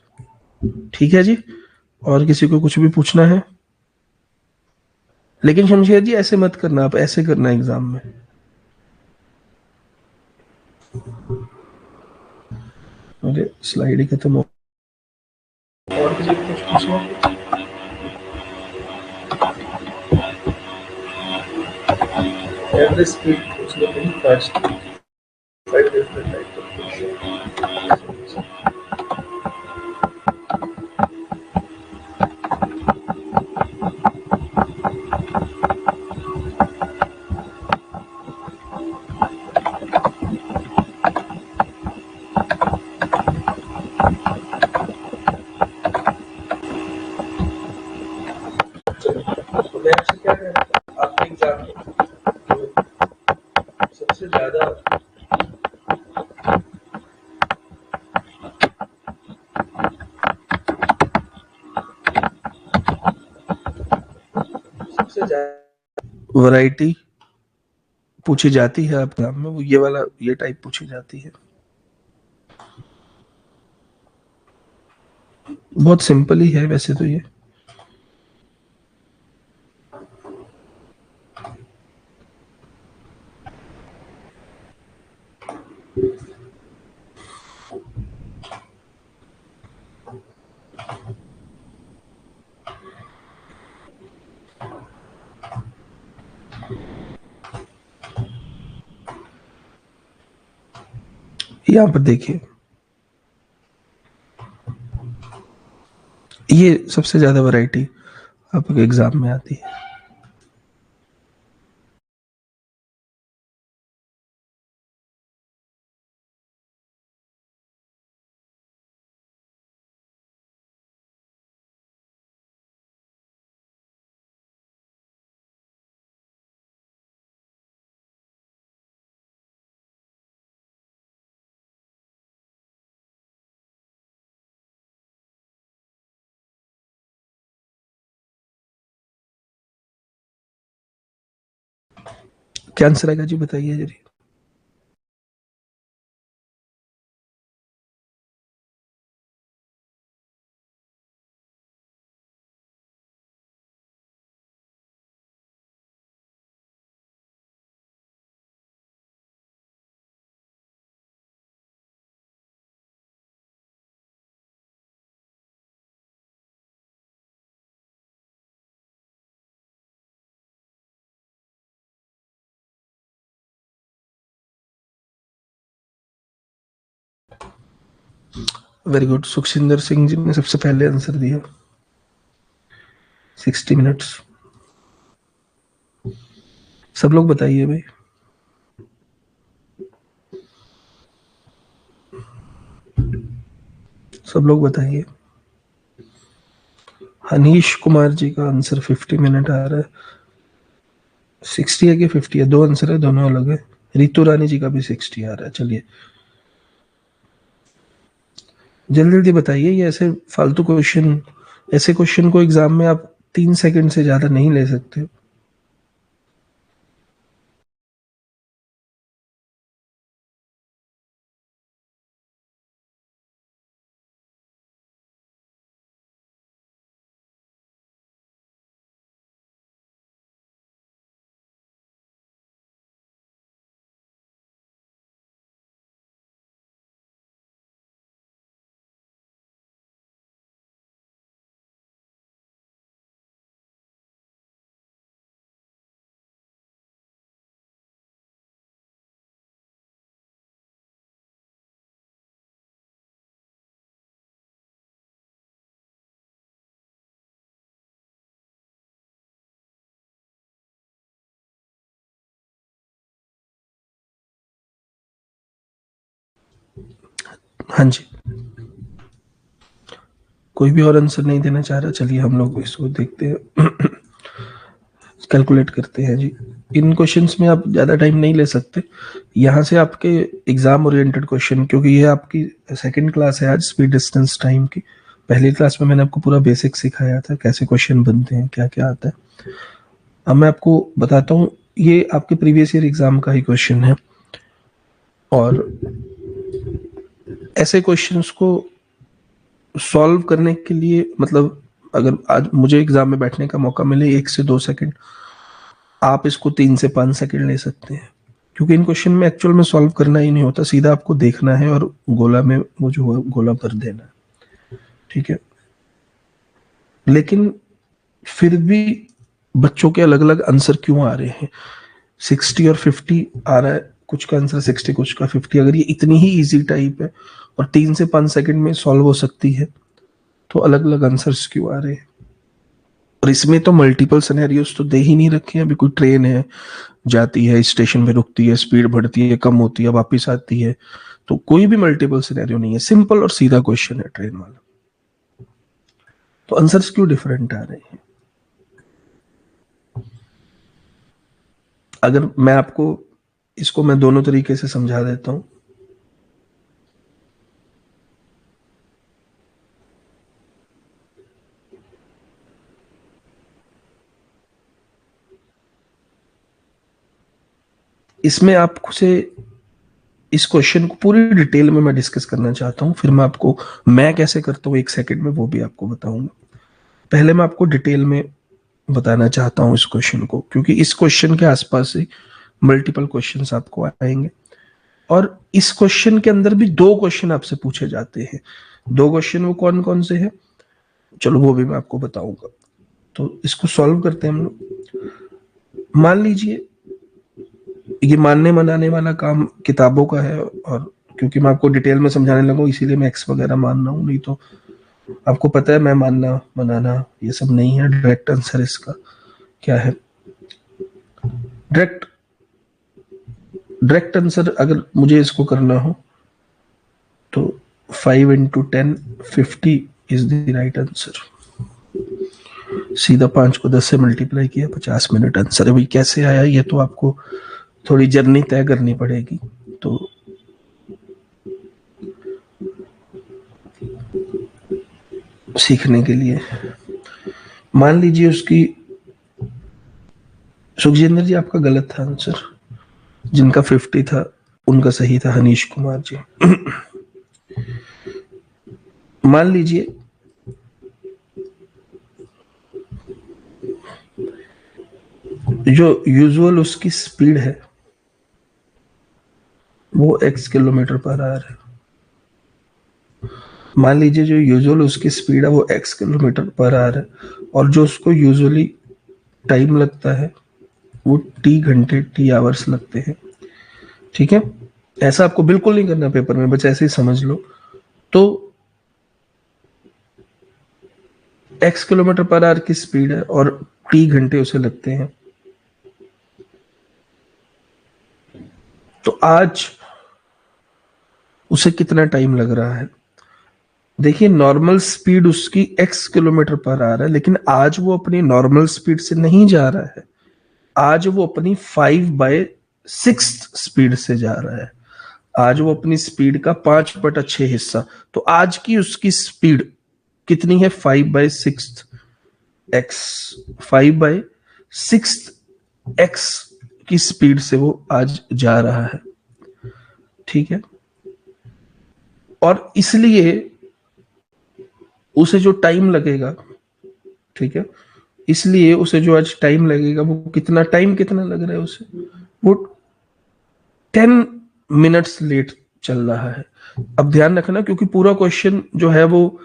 ठीक है जी, और किसी को कुछ भी पूछना है? लेकिन शमशेर जी ऐसे मत करना, आप ऐसे करना एग्जाम में। अरे स्लाइड ही खत्म हो। और किसी को कुछ पूछना है? एवरेज स्पीड पूछ लो कहीं, fast, 5 different types of questions. तो मैं आपसे क्या कह रहा था, आपके एग्जाम में सबसे ज्यादा सबसे ज्यादा वैरायटी पूछी जाती है आपके एग्जाम में, वो ये वाला, ये टाइप पूछी जाती है। बहुत सिंपल ही है वैसे तो ये। यहाँ पर देखिए, ये सबसे ज्यादा वैरायटी आपके एग्जाम में आती है। क्या आंसर आएगा जी, बताइए जरी। वेरी गुड, सुखसिंदर सिंह जी ने सबसे पहले आंसर दिया। 60 मिनट्स। सब लोग बताइए भाई। सब लोग बताइए। हनीश कुमार जी का आंसर 50 मिनट आ रहा है। 60 है कि 50 है, दो आंसर है, दोनों अलग है। रितु रानी जी का भी 60 आ रहा है। चलिए जल्दी जल्दी बताइए, ये ऐसे फालतू क्वेश्चन, ऐसे क्वेश्चन को एग्जाम में आप 3 सेकंड से ज्यादा नहीं ले सकते। हाँ जी, कोई भी और आंसर नहीं देना चाह रहा? चलिए हम लोग इसको देखते हैं, कैलकुलेट करते हैं जी। इन क्वेश्चंस में आप ज़्यादा टाइम नहीं ले सकते। यहाँ से आपके एग्जाम ओरिएंटेड क्वेश्चन, क्योंकि ये आपकी सेकंड क्लास है आज स्पीड डिस्टेंस टाइम की। पहली क्लास में मैंने आपको पूरा बेसिक सिखाया था, कैसे क्वेश्चन बनते हैं, क्या क्या आता है। अब मैं आपको बताता हूँ, ये आपके प्रीवियस ईयर एग्जाम का ही क्वेश्चन है, और ऐसे क्वेश्चंस को सॉल्व करने के लिए, मतलब अगर आज मुझे एग्जाम में बैठने का मौका मिले 1 से 2 सेकंड, आप इसको 3 से 5 सेकंड ले सकते हैं, क्योंकि इन क्वेश्चन में एक्चुअल में सॉल्व करना ही नहीं होता, सीधा आपको देखना है और गोला में वो जो है गोला भर देना है, ठीक है। लेकिन फिर भी बच्चों के अलग अलग आंसर क्यों आ रहे हैं? 60 और 50 आ रहा है, कुछ का आंसर 60, कुछ का 50। अगर ये इतनी ही इजी टाइप है और 3 से 5 सेकंड में सॉल्व हो सकती है, तो अलग अलग आंसर्स क्यों आ रहे हैं? और इसमें तो मल्टीपल सिनेरियोस तो दे ही नहीं रखे हैं। अभी कोई ट्रेन है, जाती है, स्टेशन पे रुकती है, स्पीड बढ़ती है, कम होती है, वापस आती है, तो कोई भी मल्टीपल सिनेरियो नहीं है, सिंपल और सीधा क्वेश्चन है ट्रेन वाला। तो आंसर्स क्यों डिफरेंट आ रहे हैं? अगर मैं आपको इसको मैं दोनों तरीके से समझा देता हूं। इसमें आपसे इस क्वेश्चन को पूरी डिटेल में मैं डिस्कस करना चाहता हूं, फिर मैं आपको मैं कैसे करता हूं 1 सेकंड में वो भी आपको बताऊंगा। पहले मैं आपको डिटेल में बताना चाहता हूं इस क्वेश्चन को, क्योंकि इस क्वेश्चन के आसपास से मल्टीपल क्वेश्चंस आपको आएंगे, और इस क्वेश्चन के अंदर भी 2 क्वेश्चन आपसे पूछे जाते हैं। 2 क्वेश्चन वो कौन कौन से हैं, चलो वो भी मैं आपको बताऊंगा। तो इसको सॉल्व करते हैं हम लोग। मान लीजिए ये मानने मनाने वाला काम किताबों का है, और क्योंकि मैं आपको डिटेल में समझाने लगा इसीलिए मैं एक्स वगैरह मान रहा हूँ, नहीं तो आपको पता है मैं मानना मनाना ये सब नहीं है। डायरेक्ट आंसर इसका क्या है? डायरेक्ट डायरेक्ट आंसर अगर मुझे इसको करना हो तो 5 into 10 50 is the right answer. सीधा 5 को 10 से मल्टीप्लाई किया, 50 मिनट आंसर है। भाई कैसे आया ये तो आपको थोड़ी जर्नी तय करनी पड़ेगी। तो सीखने के लिए मान लीजिए उसकी, सुखजिंदर जी आपका गलत था आंसर, जिनका 50 था उनका सही था, हनीश कुमार जी। मान लीजिए जो यूजुअल उसकी स्पीड है वो x किलोमीटर पर आवर है। मान लीजिए जो यूजुअल उसकी स्पीड है वो x किलोमीटर पर आवर है, और जो उसको यूजुअली टाइम लगता है वो t घंटे t आवर्स लगते हैं, ठीक है। ऐसा आपको बिल्कुल नहीं करना पेपर में, बस ऐसे ही समझ लो। तो x किलोमीटर पर आवर की स्पीड है और t घंटे उसे लगते हैं, तो आज उसे कितना टाइम लग रहा है? देखिए नॉर्मल स्पीड उसकी x किलोमीटर पर आवर है, लेकिन आज वो अपनी नॉर्मल स्पीड से नहीं जा रहा है, आज वो अपनी 5/6 स्पीड से जा रहा है। आज वो अपनी स्पीड का 5/6 हिस्सा, तो आज की उसकी स्पीड कितनी है? 5/6 x, 5/6 x की स्पीड से वो आज जा रहा है, ठीक है। और इसलिए उसे जो टाइम लगेगा, ठीक है, इसलिए उसे जो आज टाइम लगेगा वो कितना लग रहा है उसे? वो 10 मिनट्स लेट चल रहा है। अब ध्यान रखना, क्योंकि पूरा क्वेश्चन जो है वो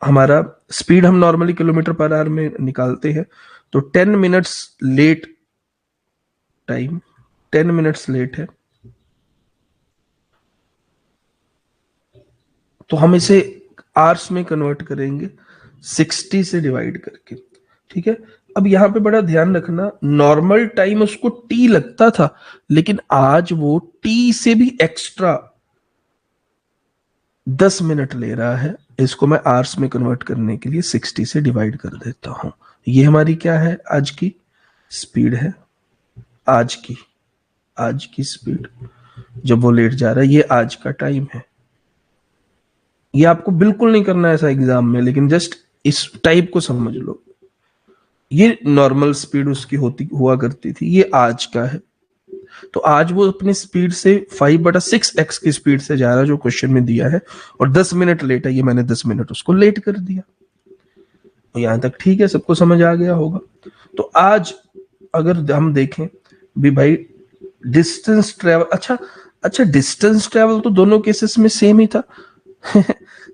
हमारा स्पीड हम नॉर्मली किलोमीटर पर आवर में निकालते हैं, तो 10 minutes late time, 10 minutes late है, तो हम इसे आवर्स में कन्वर्ट करेंगे 60 से डिवाइड करके, ठीक है। अब यहां पे बड़ा ध्यान रखना, नॉर्मल टाइम उसको टी लगता था, लेकिन आज वो टी से भी एक्स्ट्रा 10 मिनट ले रहा है, इसको मैं आवर्स में कन्वर्ट करने के लिए 60 से डिवाइड कर देता हूं। ये हमारी क्या है, आज की स्पीड है, आज की स्पीड जब वो लेट जा रहा है, ये आज का टाइम है। ये आपको बिल्कुल नहीं करना है ऐसा एग्जाम में, लेकिन जस्ट इस टाइप को समझ लो। ये नॉर्मल स्पीड उसकी हुआ करती थी, ये आज का है। तो आज वो अपनी स्पीड से 5/6x की स्पीड से जा रहा है जो क्वेश्चन में दिया है, और 10 मिनट लेट है, ये मैंने 10 मिनट उसको लेट कर दिया। तो यहां तक ठीक है, सबको समझ आ गया होगा। तो आज अगर हम देखें भी भाई डिस्टेंस ट्रेवल, अच्छा डिस्टेंस ट्रेवल तो दोनों केसेस में सेम ही था।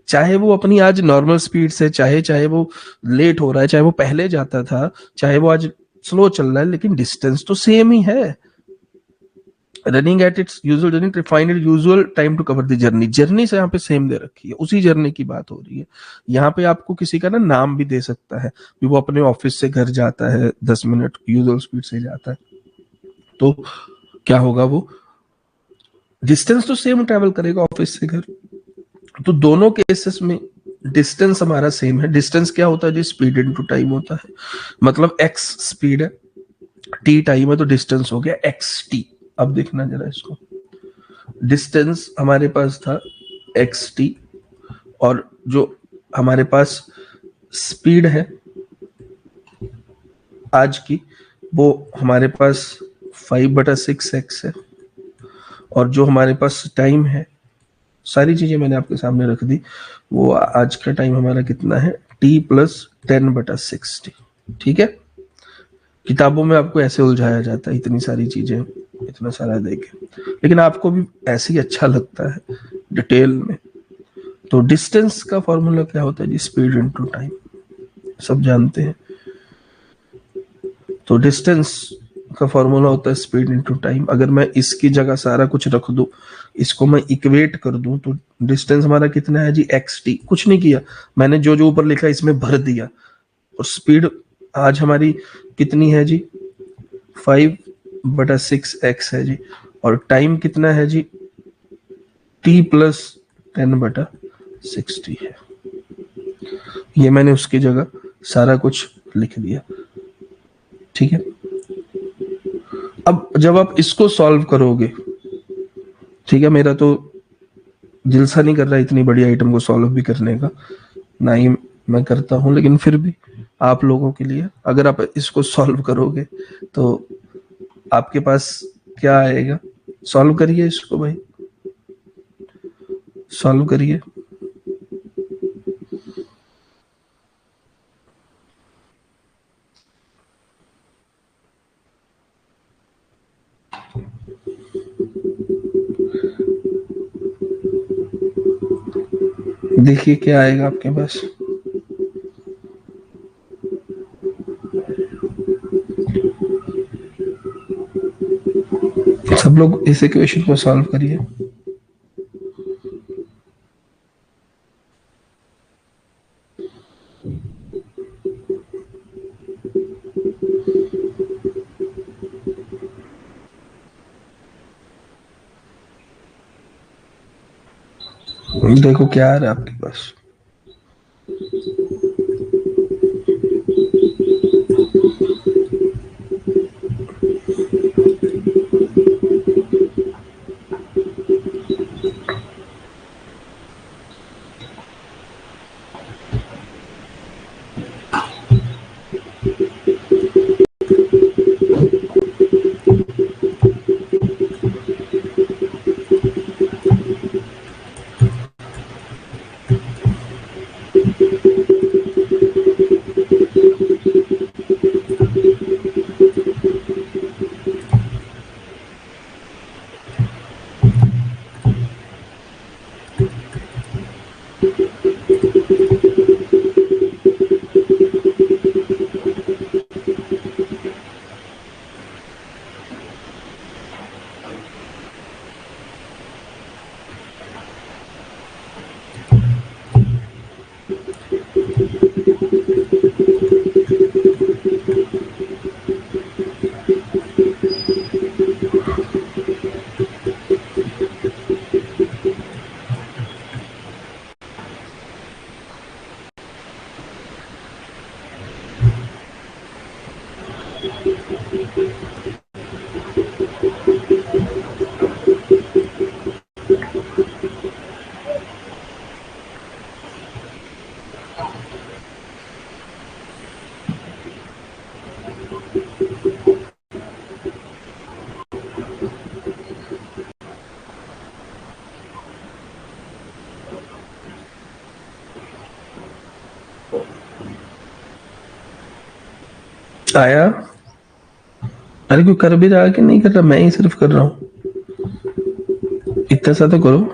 चाहे वो अपनी आज नॉर्मल स्पीड से, चाहे वो लेट हो रहा है, चाहे वो पहले जाता था, चाहे वो आज स्लो चल रहा है, लेकिन डिस्टेंस तो सेम ही है। Running at its usual journey to find it usual time to cover the journey, journey से यहाँ पे सेम दे रखी है, उसी जर्नी की बात हो रही है। यहाँ पे आपको किसी का ना नाम भी दे सकता है कि वो अपने ऑफिस से घर जाता है 10 मिनट यूजुअल स्पीड से जाता है, तो क्या होगा, वो डिस्टेंस तो सेम ट्रेवल करेगा ऑफिस से घर। तो दोनों केसेस में डिस्टेंस हमारा सेम है। डिस्टेंस क्या होता है जी, स्पीड इनटू टाइम होता है। मतलब x स्पीड है, t टाइम है, तो डिस्टेंस हो गया xt। अब देखना जरा इसको, डिस्टेंस हमारे पास था xt, और जो हमारे पास स्पीड है आज की, वो हमारे पास 5/6x है, और जो हमारे पास टाइम है, सारी चीजें मैंने आपके सामने रख दी, वो आज का टाइम हमारा कितना है, t + 10/60। ठीक है, किताबों में आपको ऐसे उलझाया जाता है, इतनी सारी चीजें, इतना सारा देखे, लेकिन आपको भी ऐसे ही अच्छा लगता है डिटेल में। तो डिस्टेंस का फॉर्मूला क्या होता है जी, स्पीड इनटू टाइम, सब जानते हैं। तो डिस्टेंस का फॉर्मूला होता है स्पीड इनटू टाइम। अगर मैं इसकी जगह सारा कुछ रख दूं, इसको मैं इक्वेट कर दूं, तो डिस्टेंस हमारा कितना है जी, xt। कुछ नहीं किया मैंने, जो जो ऊपर लिखा इसमें भर दिया। और स्पीड आज हमारी कितनी है जी, 5/6x है जी, और टाइम कितना है जी, t + 10/60 है। ये मैंने उसकी जगह सारा कुछ लिख दिया। ठीक है, अब जब आप इसको सॉल्व करोगे, ठीक है, मेरा तो दिल सा नहीं कर रहा इतनी बड़ी आइटम को सॉल्व भी करने का, ना ही मैं करता हूं, लेकिन फिर भी आप लोगों के लिए, अगर आप इसको सॉल्व करोगे तो आपके पास क्या आएगा। सॉल्व करिए इसको भाई, सॉल्व करिए। देखिए क्या आएगा आपके पास। सब लोग इस इक्वेशन को सॉल्व करिए। देखो क्या आ रहा है आपके पास। आया? अरे कोई कर भी रहा है कि नहीं कर रहा, मैं ही सिर्फ कर रहा हूँ, इतना सा तो करो।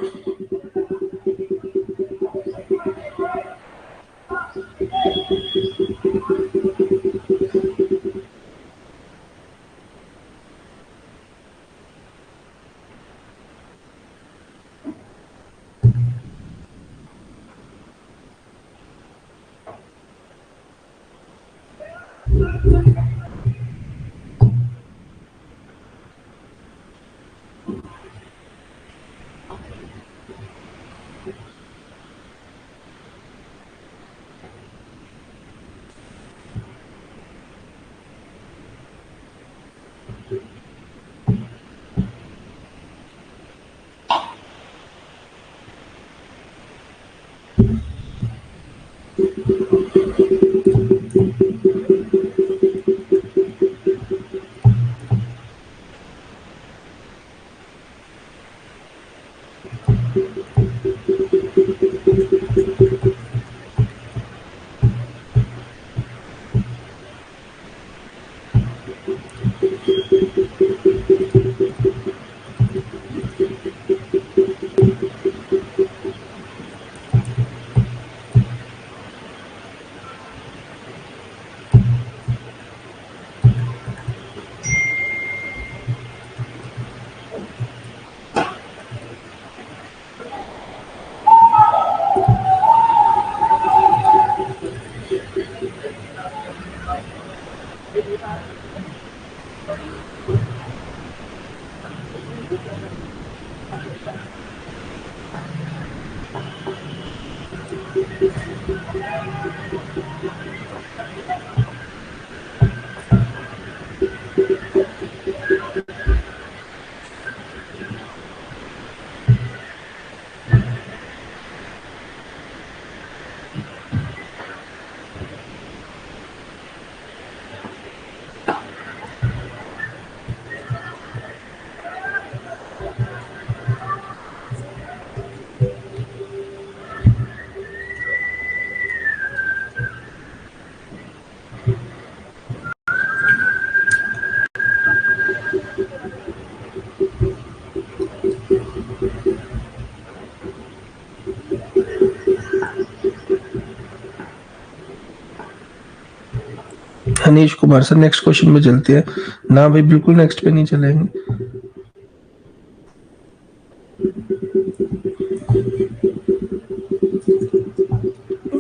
अनिश कुमार सर, नेक्स्ट क्वेश्चन में चलते हैं ना भाई, बिल्कुल नेक्स्ट पे नहीं चलेंगे।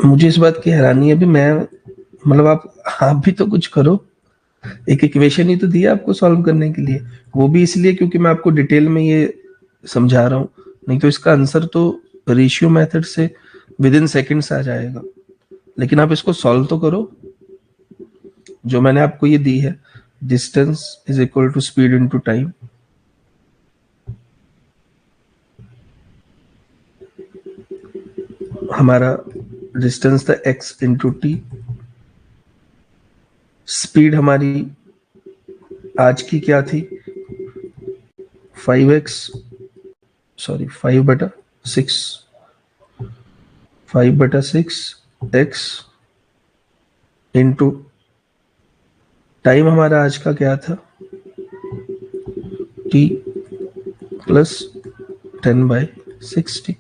मुझे इस बात की हैरानी है भी, मैं मतलब आप भी तो कुछ करो, एक इक्वेशन ही तो दिया आपको सॉल्व करने के लिए, वो भी इसलिए क्योंकि मैं आपको डिटेल में ये समझा रहा हूँ, नहीं तो इसका आंसर तो रेशियो मेथड से विद इन सेकेंड्स आ जाएगा। लेकिन आप इसको सॉल्व तो करो, जो मैंने आपको ये दी है, distance is equal to speed into time. हमारा डिस्टेंस था x इंटू टी, स्पीड हमारी आज की क्या थी, 5x, sorry 5/6, 5/6 x into time हमारा आज का क्या था, t प्लस 10/60।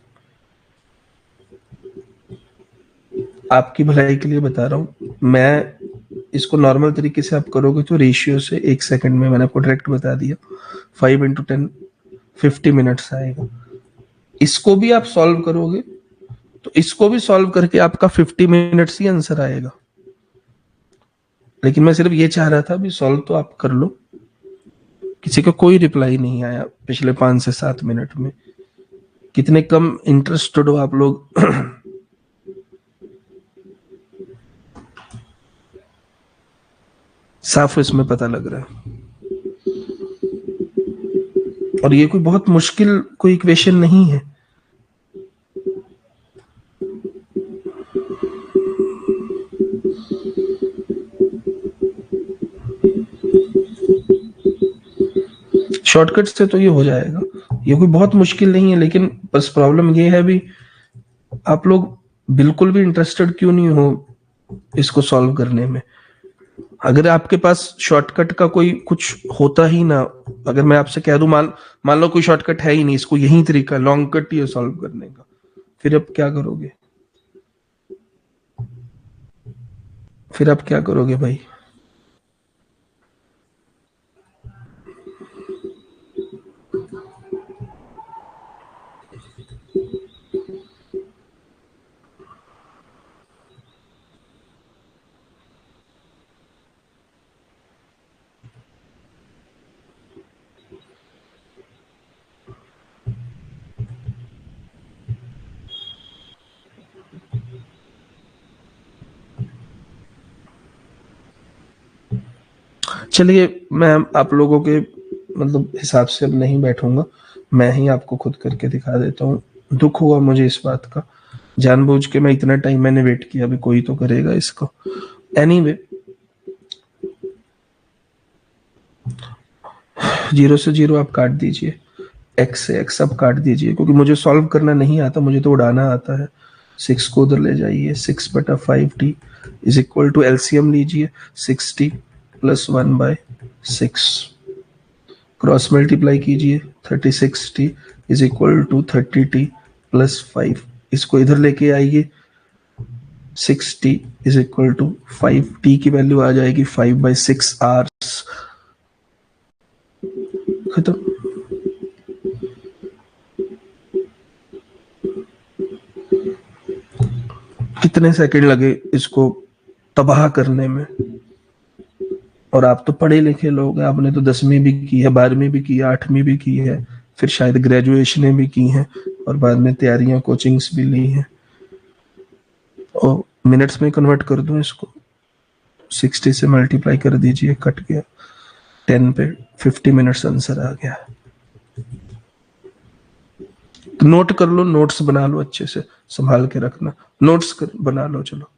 आपकी भलाई के लिए बता रहा हूं मैं, इसको नॉर्मल तरीके से आप करोगे तो रेशियो से 1 सेकंड में, मैंने आपको डायरेक्ट बता दिया, 5 इंटू 10 50 मिनट्स आएगा। इसको भी आप सॉल्व करोगे तो इसको भी सॉल्व करके आपका 50 मिनट्स ही आंसर आएगा। लेकिन मैं सिर्फ ये चाह रहा था भी सॉल्व तो आप कर लो। किसी का कोई रिप्लाई नहीं आया पिछले 5 से 7 मिनट में, कितने कम इंटरेस्टेड हो आप लोग। साफ इसमें पता लग रहा है। और ये कोई बहुत मुश्किल कोई इक्वेशन नहीं है। शॉर्टकट से तो ये हो जाएगा, ये कोई बहुत मुश्किल नहीं है। लेकिन बस प्रॉब्लम ये है भी, आप लोग बिल्कुल भी इंटरेस्टेड क्यों नहीं हो इसको सॉल्व करने में। अगर आपके पास शॉर्टकट का कोई कुछ होता ही ना, अगर मैं आपसे कह दूं मान मान लो कोई शॉर्टकट है ही नहीं, इसको यही तरीका लॉन्ग कट ही है सॉल्व करने का, फिर अब क्या करोगे? फिर आप क्या करोगे भाई? चलिए, मैं आप लोगों के मतलब हिसाब से अब नहीं बैठूंगा, मैं ही आपको खुद करके दिखा देता हूँ। दुख हुआ मुझे इस बात का, जानबूझ के मैं इतना टाइम मैंने वेट किया, अभी कोई तो करेगा इसको। एनीवे, 0 से 0 आप काट दीजिए, x से x अब काट दीजिए, क्योंकि मुझे सॉल्व करना नहीं आता, मुझे तो उड़ाना आता है। 6 को उधर ले जाइए, 6/5t is equal to LCM लीजिए, 6t प्लस 1/6, क्रॉस मल्टीप्लाई कीजिए, 36t is equal to 30t plus 5, इसको इधर लेके आइए, 6t is equal to 5t की वैल्यू आ जाएगी 5/6 आवर्स, खत्म। कितने सेकंड लगे इसको तबाह करने में? और आप तो पढ़े लिखे लोग हैं, आपने तो 10वीं भी की है, 12वीं भी की है, 8वीं भी की है, फिर शायद ग्रेजुएशन भी की हैं, और बाद में तैयारियां कोचिंग्स भी ली हैं। और मिनट्स में कन्वर्ट कर दूं इसको, 60 से मल्टीप्लाई कर दीजिए, कट गया 10 पे 50 मिनट्स आंसर आ गया। नोट कर लो, नोट्स बना लो, अच्छे से संभाल के रखना, नोट्स बना लो। चलो,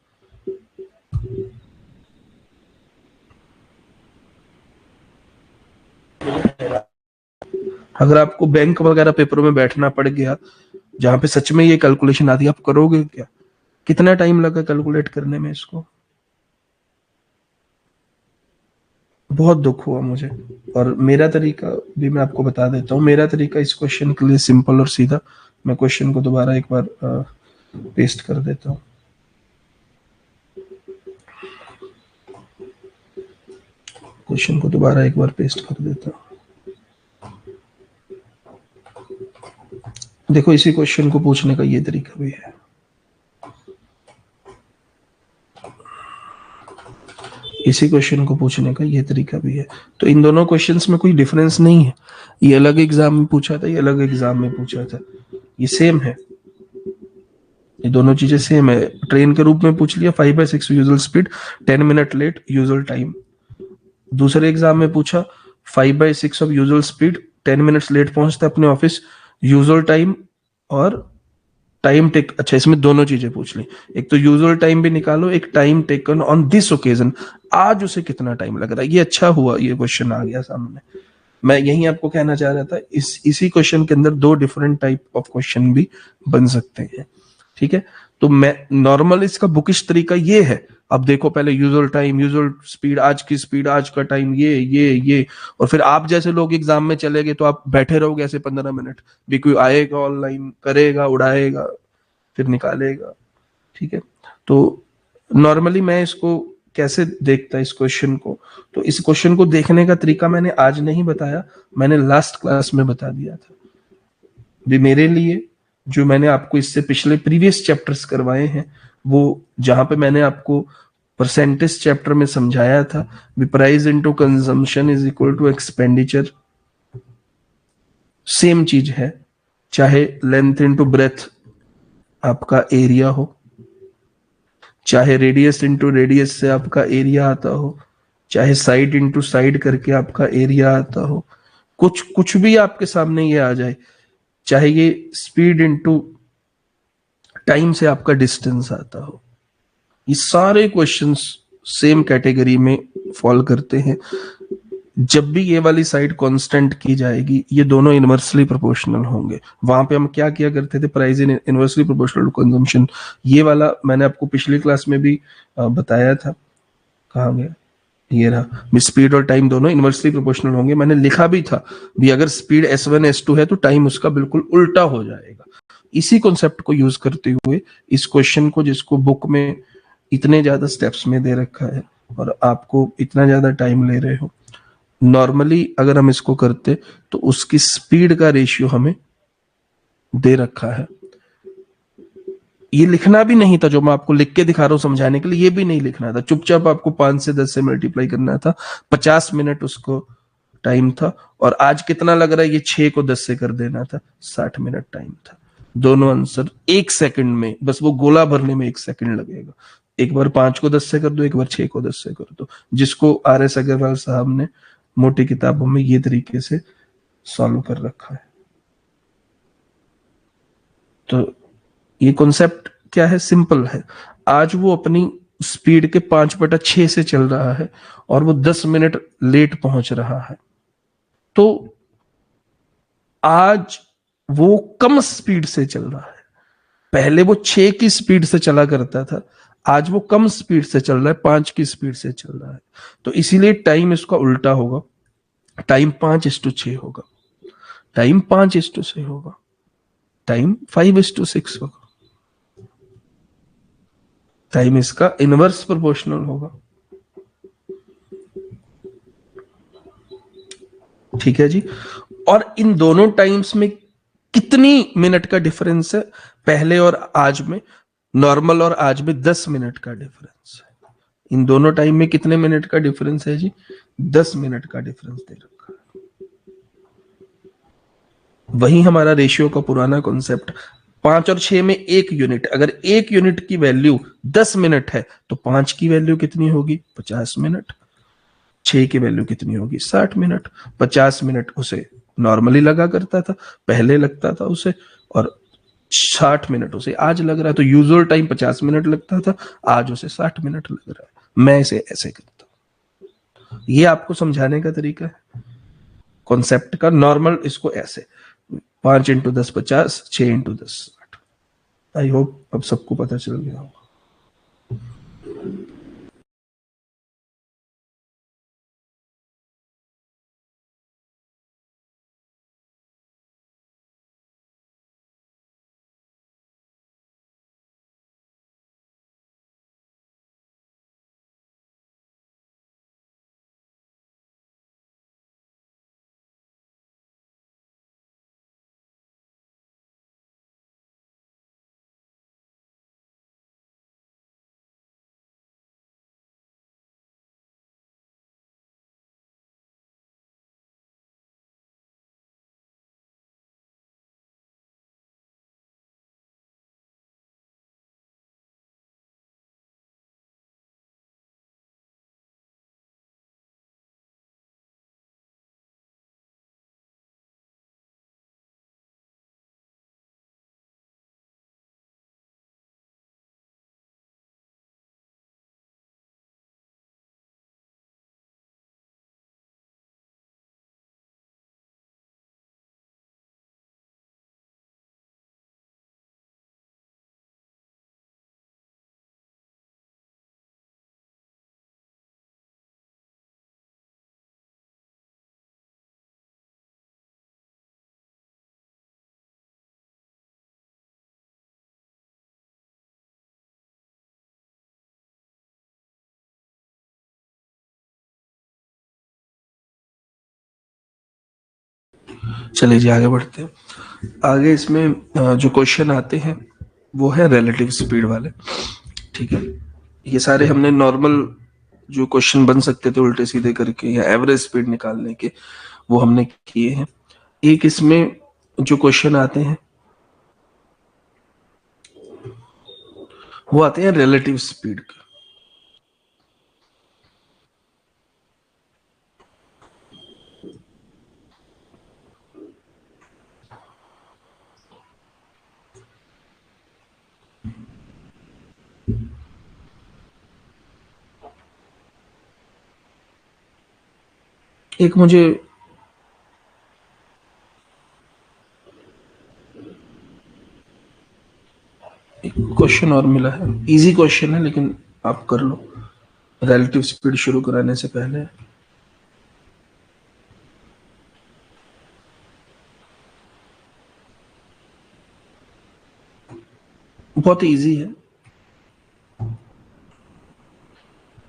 अगर आपको बैंक वगैरह पेपरों में बैठना पड़ गया जहां पे सच में ये कैलकुलेशन आती है, आप करोगे क्या? कितना टाइम लगा कैलकुलेट करने में इसको? बहुत दुख हुआ मुझे। और मेरा तरीका भी मैं आपको बता देता हूँ, मेरा तरीका इस क्वेश्चन के लिए सिंपल और सीधा। मैं क्वेश्चन को दोबारा एक बार पेस्ट कर देता हूँ। क्वेश्चन को दोबारा एक बार पेस्ट कर देता हूँ। देखो, इसी क्वेश्चन को पूछने का ये तरीका भी है। इसी क्वेश्चन को पूछने का ये तरीका भी है। तो इन दोनों क्वेश्चंस में कोई डिफरेंस नहीं है। ये अलग एग्जाम में पूछा था, ये अलग एग्जाम में पूछा था, ये सेम है, ये दोनों चीजें सेम है। ट्रेन के रूप में पूछ लिया, 5/6 usual speed, 10 minute late usual time. दूसरे एग्जाम में पूछा 5/6 of usual speed, 10 minutes late पहुंचता अपने ऑफिस, यूजुअल टाइम और टाइम टेक। अच्छा, इसमें दोनों चीजें पूछ ली, एक तो यूजुअल टाइम भी निकालो, एक time taken on this occasion, आज उसे कितना टाइम लग रहा है। ये अच्छा हुआ ये क्वेश्चन आ गया सामने। मैं यही आपको कहना चाह रहा था, इसी क्वेश्चन के अंदर 2 डिफरेंट टाइप ऑफ क्वेश्चन भी बन सकते हैं। ठीक है, तो मैं नॉर्मल इसका बुकिश तरीका ये है। अब देखो, पहले यूजुअल टाइम, यूजुअल स्पीड, आज की स्पीड, आज का टाइम, ये, और फिर आप जैसे लोग एग्जाम में चले गए तो आप बैठे रहोगे ऐसे 15 मिनट, भी कोई आएगा ऑनलाइन, करेगा, उड़ाएगा, फिर निकालेगा। ठीक है, तो नॉर्मली मैं इसको कैसे देखता इस क्वेश्चन को, तो इस क्वेश्चन को देखने का तरीका मैंने आज नहीं बताया, मैंने लास्ट क्लास में बता दिया था। भी मेरे लिए जो मैंने आपको इससे पिछले प्रीवियस चैप्टर्स करवाए हैं, वो जहां पे मैंने आपको परसेंटेज चैप्टर में समझाया था, भी price into consumption is equal to expenditure, same चीज है। चाहे लेंथ इनटू ब्रेथ आपका एरिया हो, चाहे रेडियस इंटू रेडियस से आपका एरिया आता हो, चाहे साइड इंटू साइड करके आपका एरिया आता हो, कुछ भी आपके सामने ये आ जाए, चाहे ये स्पीड इंटू टाइम से आपका डिस्टेंस आता हो, ये सारे क्वेश्चंस सेम कैटेगरी में फॉल करते हैं। जब भी ये वाली साइड कांस्टेंट की जाएगी, ये दोनों इनवर्सली प्रोपोर्शनल होंगे। वहां पे हम क्या किया करते थे, price in inversely proportional to consumption, ये वाला मैंने आपको पिछली क्लास में भी बताया था। कहाँ गया? ये रहा, स्पीड और टाइम दोनों इनवर्सली प्रोपोर्शनल होंगे। मैंने लिखा भी था भी अगर स्पीड S1 S2 है तो टाइम उसका बिल्कुल उल्टा हो जाएगा। इसी कॉन्सेप्ट को यूज करते हुए इस क्वेश्चन को, जिसको बुक में इतने ज्यादा स्टेप्स में दे रखा है और आपको इतना ज्यादा टाइम ले रहे हो, नॉर्मली अगर हम इसको करते तो उसकी स्पीड का रेशियो हमें दे रखा है। ये लिखना भी नहीं था, जो मैं आपको लिख के दिखा रहा हूं समझाने के लिए, ये भी नहीं लिखना था, चुपचाप आपको 5 से 10 से मल्टीप्लाई करना था। 50 मिनट उसको टाइम था, और आज कितना लग रहा है, ये 6 को 10 से कर देना था, 60 मिनट टाइम था। दोनों आंसर 1 सेकंड में, बस वो गोला भरने में 1 सेकंड लगेगा। एक बार 5 को 10 से कर दो, एक बार 6 को 10 से कर दो, जिसको RS अग्रवाल साहब ने मोटी किताबों में ये तरीके से सॉल्व कर रखा है। तो ये कॉन्सेप्ट क्या है, सिंपल है। आज वो अपनी स्पीड के 5/6 से चल रहा है और वो 10 मिनट लेट पहुंच रहा है। तो आज वो कम स्पीड से चल रहा है। पहले वो 6 की स्पीड से चला करता था, आज वो कम स्पीड से चल रहा है, 5 की स्पीड से चल रहा है। तो इसीलिए टाइम इसका उल्टा होगा, टाइम 5:6 होगा, टाइम 5:6 होगा, टाइम 5:6 होगा, टाइम इसका इनवर्स प्रोपोर्शनल होगा। ठीक है जी। और इन दोनों टाइम्स में कितनी मिनट का डिफरेंस है, पहले और आज में, नॉर्मल और आज में 10 मिनट का डिफरेंस है। इन दोनों टाइम में कितने मिनट का डिफरेंस है जी, 10 मिनट का डिफरेंस दे रखा है। वही हमारा रेशियो का पुराना कॉन्सेप्ट, 5 और 6 में 1 यूनिट, अगर 1 यूनिट की वैल्यू 10 मिनट है तो 5 की वैल्यू कितनी होगी, 50 मिनट। 6 की वैल्यू कितनी होगी, 60 मिनट। 50 मिनट उसे नॉर्मली लगा करता था, पहले लगता था उसे, और 60 मिनट उसे आज लग रहा है। तो यूजुअल टाइम 50 मिनट लगता था, आज उसे 60 मिनट लग रहा है। मैं इसे ऐसे करता हूं, ये आपको समझाने का तरीका है कॉन्सेप्ट का। नॉर्मल इसको ऐसे, 5 × 10 50, 6 × 10 60। आई होप अब सबको पता चल गया होगा। चलिए जी, आगे बढ़ते हैं। आगे इसमें जो क्वेश्चन आते हैं वो है रिलेटिव स्पीड वाले। ठीक है, ये सारे हमने नॉर्मल जो क्वेश्चन बन सकते थे उल्टे सीधे करके या एवरेज स्पीड निकालने के, वो हमने किए हैं। एक इसमें जो क्वेश्चन आते हैं वो आते हैं रिलेटिव स्पीड के। एक मुझे एक क्वेश्चन और मिला है, इजी क्वेश्चन है लेकिन आप कर लो। रिलेटिव स्पीड शुरू कराने से पहले बहुत इजी है,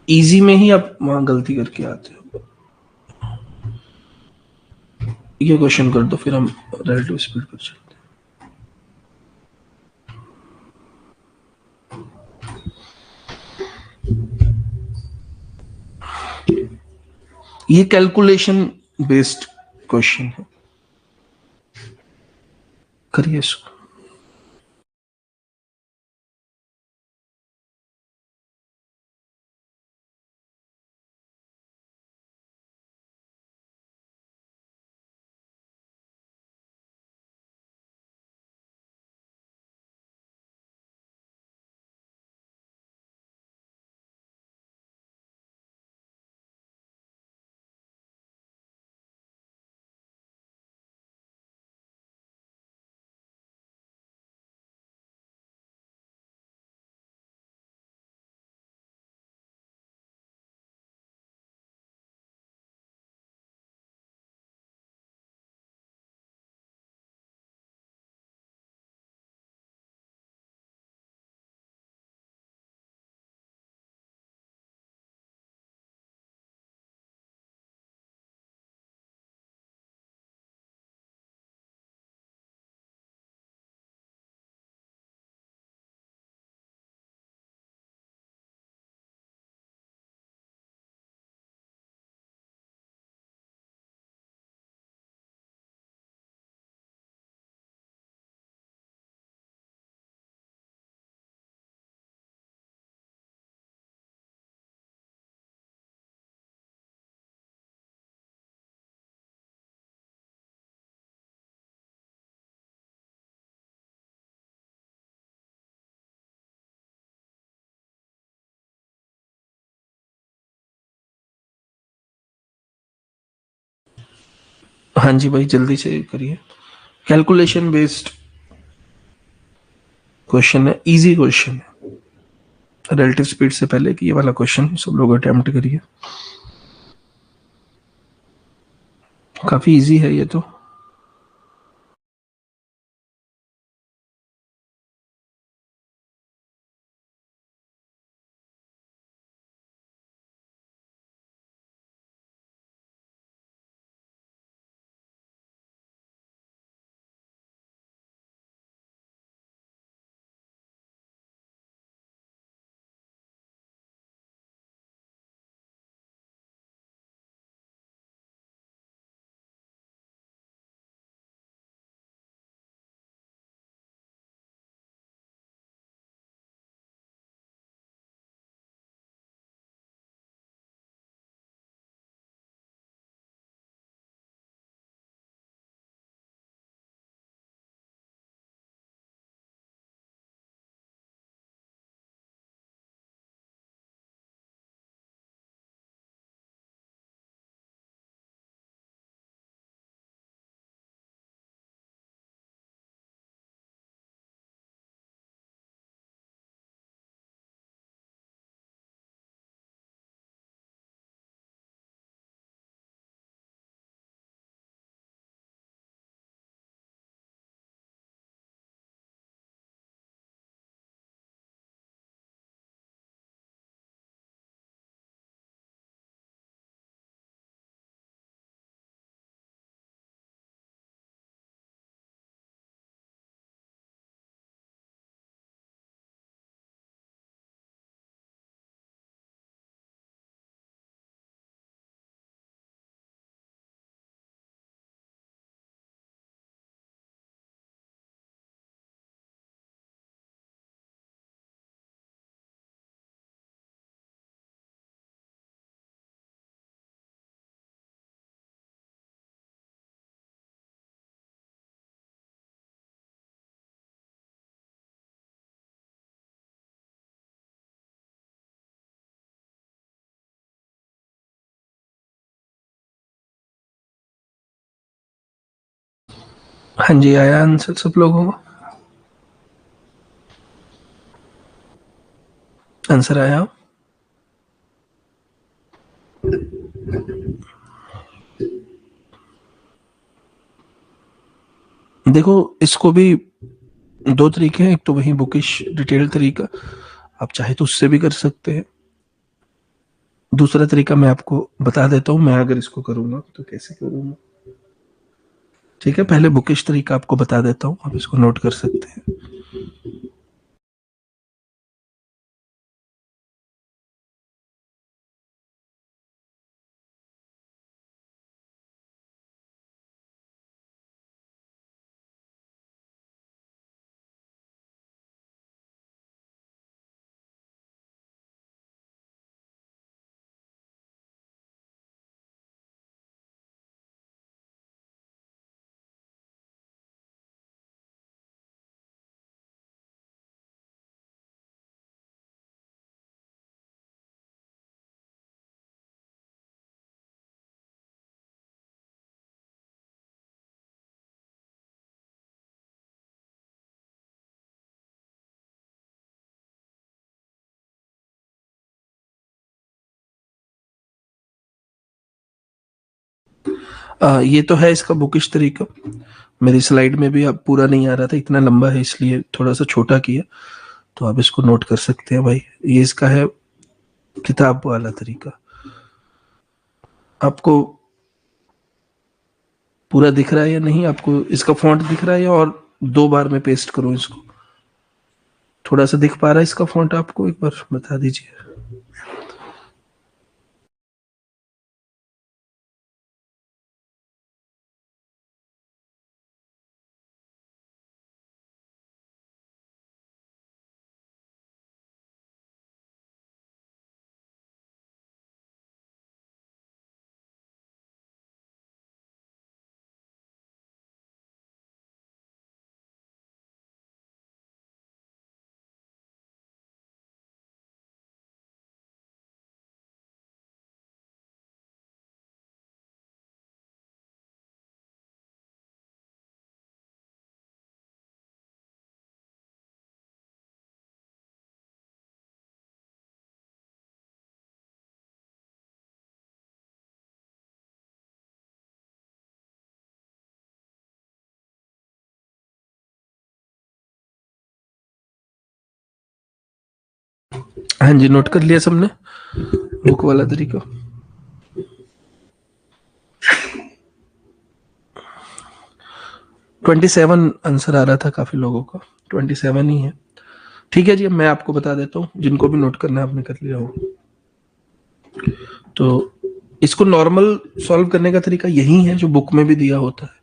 इजी में ही आप वहां गलती करके आते हो। ये क्वेश्चन कर दो फिर हम रिलेटिव स्पीड पर चलते हैं। ये कैलकुलेशन बेस्ड क्वेश्चन है, करिए इसको। हाँ जी भाई, जल्दी से करिए। कैलकुलेशन बेस्ड क्वेश्चन है, इजी क्वेश्चन है। रिलेटिव स्पीड से पहले कि ये वाला क्वेश्चन सब लोग अटेम्प्ट करिए, काफी इजी है ये तो। हाँ जी, आया आंसर सब लोगों को? आंसर आया? देखो इसको भी दो तरीके हैं, एक तो वही बुकिश डिटेल तरीका, आप चाहे तो उससे भी कर सकते हैं। दूसरा तरीका मैं आपको बता देता हूं, मैं अगर इसको करूंगा तो कैसे करूंगा। ठीक है, पहले बुकिश तरीका आपको बता देता हूं, आप इसको नोट कर सकते हैं। ये तो है इसका बुकिश तरीका। मेरी स्लाइड में भी अब पूरा नहीं आ रहा था, इतना लंबा है इसलिए थोड़ा सा छोटा किया, तो आप इसको नोट कर सकते हैं भाई। ये इसका है किताब वाला तरीका। आपको पूरा दिख रहा है या नहीं, आपको इसका फॉन्ट दिख रहा है या और दो बार में पेस्ट करूं इसको? थोड़ा सा दिख पा रहा है इसका फॉन्ट आपको, एक बार बता दीजिए। हाँ जी, नोट कर लिया सबने बुक वाला तरीका? 27 आंसर आ रहा था काफी लोगों का, 27 ही है। ठीक है जी, अब मैं आपको बता देता हूँ, जिनको भी नोट करना है आपने कर लिया हो। तो इसको नॉर्मल सॉल्व करने का तरीका यही है जो बुक में भी दिया होता है।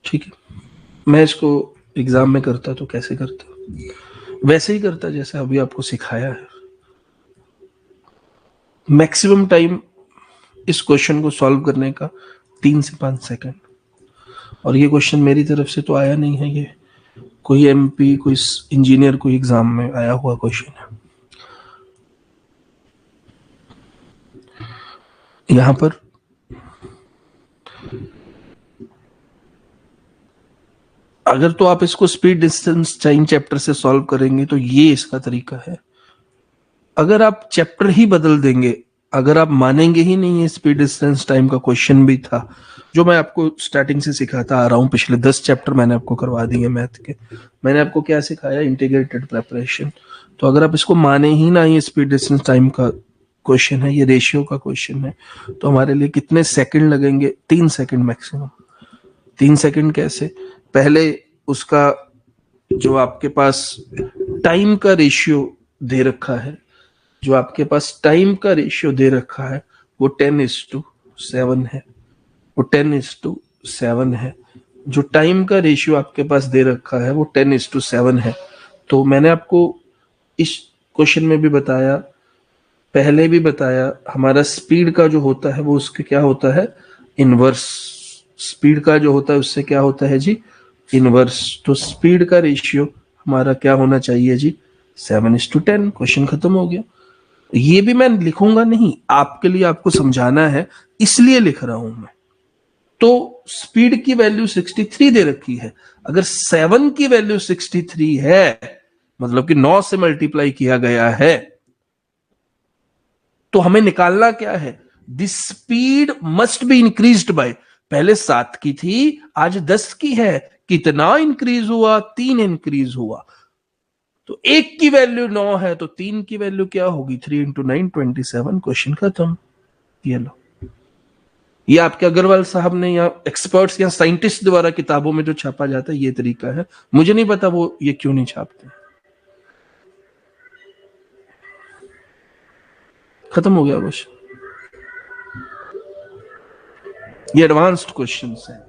ठीक है, मैं इसको एग्जाम में करता तो कैसे करता, वैसे ही करता जैसे अभी आपको सिखाया है। मैक्सिमम टाइम इस क्वेश्चन को सॉल्व करने का 3 से 5 सेकंड। और ये क्वेश्चन मेरी तरफ से तो आया नहीं है, ये कोई एमपी कोई इंजीनियर कोई एग्जाम में आया हुआ क्वेश्चन है। यहां पर अगर तो आप इसको स्पीड डिस्टेंस टाइम चैप्टर से सॉल्व करेंगे तो ये इसका तरीका है। अगर आप चैप्टर ही बदल देंगे, अगर आप मानेंगे ही नहीं है स्पीड डिस्टेंस टाइम का क्वेश्चन भी था, जो मैं आपको स्टार्टिंग से सिखाता आ रहा हूं, पिछले 10 चैप्टर मैंने आपको करवा दिए मैथ के। मैंने आपको क्या सिखाया? Integrated preparation. तो अगर आप इसको माने ही ना ये स्पीड डिस्टेंस टाइम का क्वेश्चन है, ये रेशियो का क्वेश्चन है, तो हमारे लिए कितने सेकंड लगेंगे? 3 सेकंड मैक्सिमम। 3 सेकंड कैसे? पहले उसका जो आपके पास टाइम का रेशियो दे रखा है, जो आपके पास टाइम का रेशियो दे रखा है वो 10:7 है, वो 10:7 है। जो टाइम का रेशियो आपके पास दे रखा है वो 10:7 है। तो मैंने आपको इस क्वेश्चन में भी बताया, पहले भी बताया, हमारा स्पीड का जो होता है वो उसके क्या होता है? इनवर्स। स्पीड का जो होता है उससे क्या होता है जी? इनवर्स। तो स्पीड का रेशियो हमारा क्या होना चाहिए जी? 7:10। क्वेश्चन खत्म हो गया। ये भी मैं लिखूंगा नहीं, आपके लिए, आपको समझाना है इसलिए लिख रहा हूं मैं। तो स्पीड की वैल्यू 63 दे रखी है। अगर 7 की वैल्यू 63 है, मतलब कि 9 से मल्टीप्लाई किया गया है, तो हमें निकालना क्या है, this speed must be increased by, पहले 7 की थी आज 10 की है, कितना इंक्रीज हुआ, 3 इंक्रीज हुआ। तो 1 की वैल्यू 9 है तो 3 की वैल्यू क्या होगी, 3 इंटू 9 27। क्वेश्चन खत्म। ये लो, ये आपके अग्रवाल साहब ने या एक्सपर्ट्स या साइंटिस्ट द्वारा किताबों में जो छापा जाता है ये तरीका है, मुझे नहीं पता वो ये क्यों नहीं छापते। खत्म हो गया बस, ये एडवांस्ड क्वेश्चंस हैं।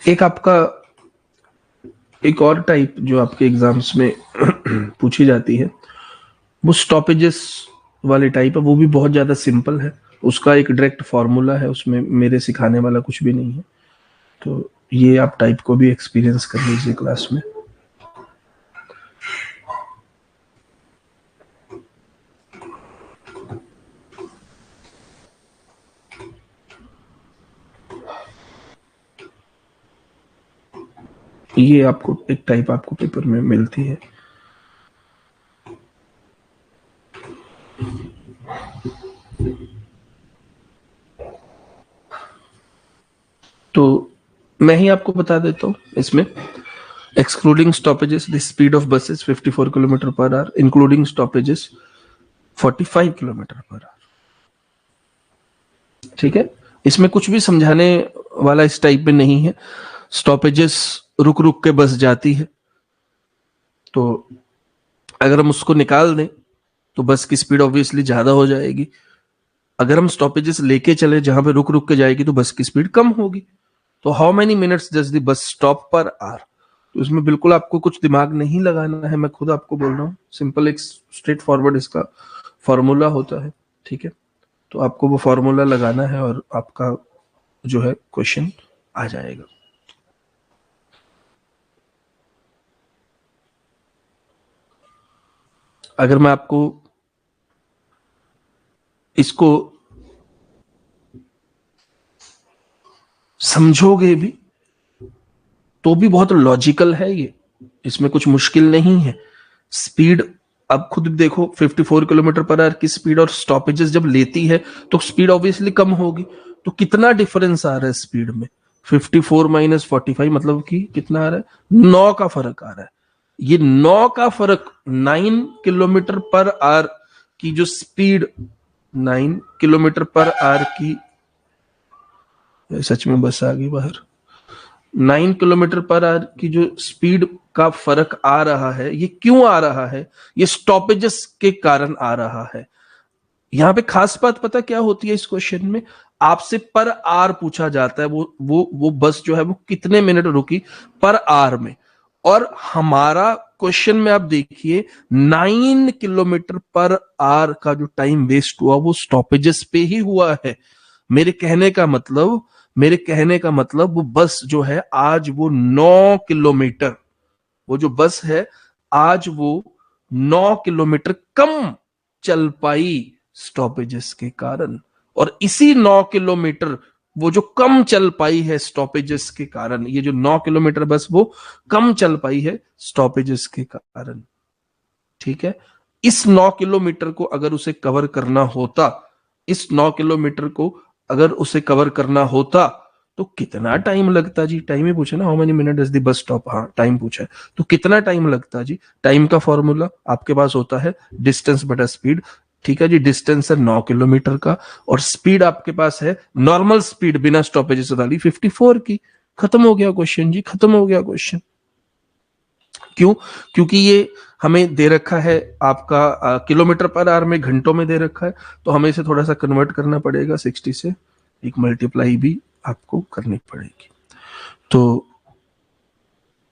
एक आपका एक और टाइप जो आपके एग्जाम्स में पूछी जाती है वो स्टॉपेजेस वाले टाइप है, वो भी बहुत ज्यादा सिंपल है, उसका एक डायरेक्ट फॉर्मूला है, उसमें मेरे सिखाने वाला कुछ भी नहीं है। तो ये आप टाइप को भी एक्सपीरियंस कर लीजिए क्लास में। ये आपको एक टाइप आपको पेपर में मिलती है। तो मैं ही आपको बता देता हूँ इसमें, excluding stoppages the speed of buses 54 kilometre per our, including stoppages 45 kilometre per our. ठीक है, इसमें कुछ भी समझाने वाला इस टाइप में नहीं है। स्टॉपेजेस रुक रुक के बस जाती है, तो अगर हम उसको निकाल दें तो बस की स्पीड ऑब्वियसली ज्यादा हो जाएगी। अगर हम स्टॉपेजेस लेके चले जहां पे रुक रुक के जाएगी तो बस की स्पीड कम होगी। तो how many minutes does the bus stop per hour, तो इसमें बिल्कुल आपको कुछ दिमाग नहीं लगाना है, मैं खुद आपको बोल रहा हूँ, सिंपल एक स्ट्रेट फॉरवर्ड इसका फॉर्मूला होता है। ठीक है, तो आपको वो फॉर्मूला लगाना है और आपका जो है क्वेश्चन आ जाएगा। अगर मैं आपको इसको समझोगे भी तो भी बहुत लॉजिकल है ये, इसमें कुछ मुश्किल नहीं है। स्पीड अब खुद देखो 54 किलोमीटर पर आवर की स्पीड और स्टॉपेजेस जब लेती है तो स्पीड ऑब्वियसली कम होगी। तो कितना डिफरेंस आ रहा है स्पीड में, 54 माइनस 45 मतलब कि कितना आ रहा है, 9 का फर्क आ रहा है। ये 9 का फर्क 9 किलोमीटर पर आवर की जो स्पीड, 9 किलोमीटर पर आवर की, सच में बस आ गई बाहर, 9 किलोमीटर पर आवर की जो स्पीड का फर्क आ रहा है, ये क्यों आ रहा है, ये स्टॉपेजेस के कारण आ रहा है। यहां पे खास बात पता क्या होती है, इस क्वेश्चन में आपसे पर आवर पूछा जाता है, वो बस जो है वो कितने मिनट रुकी पर आवर में, और हमारा क्वेश्चन में आप देखिए 9 किलोमीटर पर आवर का जो टाइम वेस्ट हुआ वो स्टॉपेजेस पे ही हुआ है। मेरे कहने का मतलब मेरे कहने का मतलब वो बस जो है आज वो 9 किलोमीटर, वो जो बस है आज वो 9 किलोमीटर कम चल पाई स्टॉपेजेस के कारण। और इसी 9 किलोमीटर वो जो कम चल पाई है स्टॉपेजेस के कारण, ये जो 9 किलोमीटर बस वो कम चल पाई है स्टॉपेजेस के कारण। ठीक है, इस 9 किलोमीटर को अगर उसे कवर करना होता, इस 9 किलोमीटर को अगर उसे कवर करना होता तो कितना टाइम लगता जी? टाइम ही पूछा ना, how many minute is the bus stop, हाँ टाइम पूछा है, तो कितना टाइम लगता जी? टाइम का फॉर्मूला आपके पास होता है डिस्टेंस बटा स्पीड। ठीक है जी, डिस्टेंस है 9 किलोमीटर का और स्पीड आपके पास है नॉर्मल स्पीड बिना स्टॉपेजेस वाली 54 की। खत्म हो गया क्वेश्चन जी, खत्म हो गया क्वेश्चन। क्यों? क्योंकि ये हमें दे रखा है आपका किलोमीटर पर आवर में, घंटों में दे रखा है, तो हमें इसे थोड़ा सा कन्वर्ट करना पड़ेगा 60 से, एक मल्टीप्लाई भी आपको करनी पड़ेगी। तो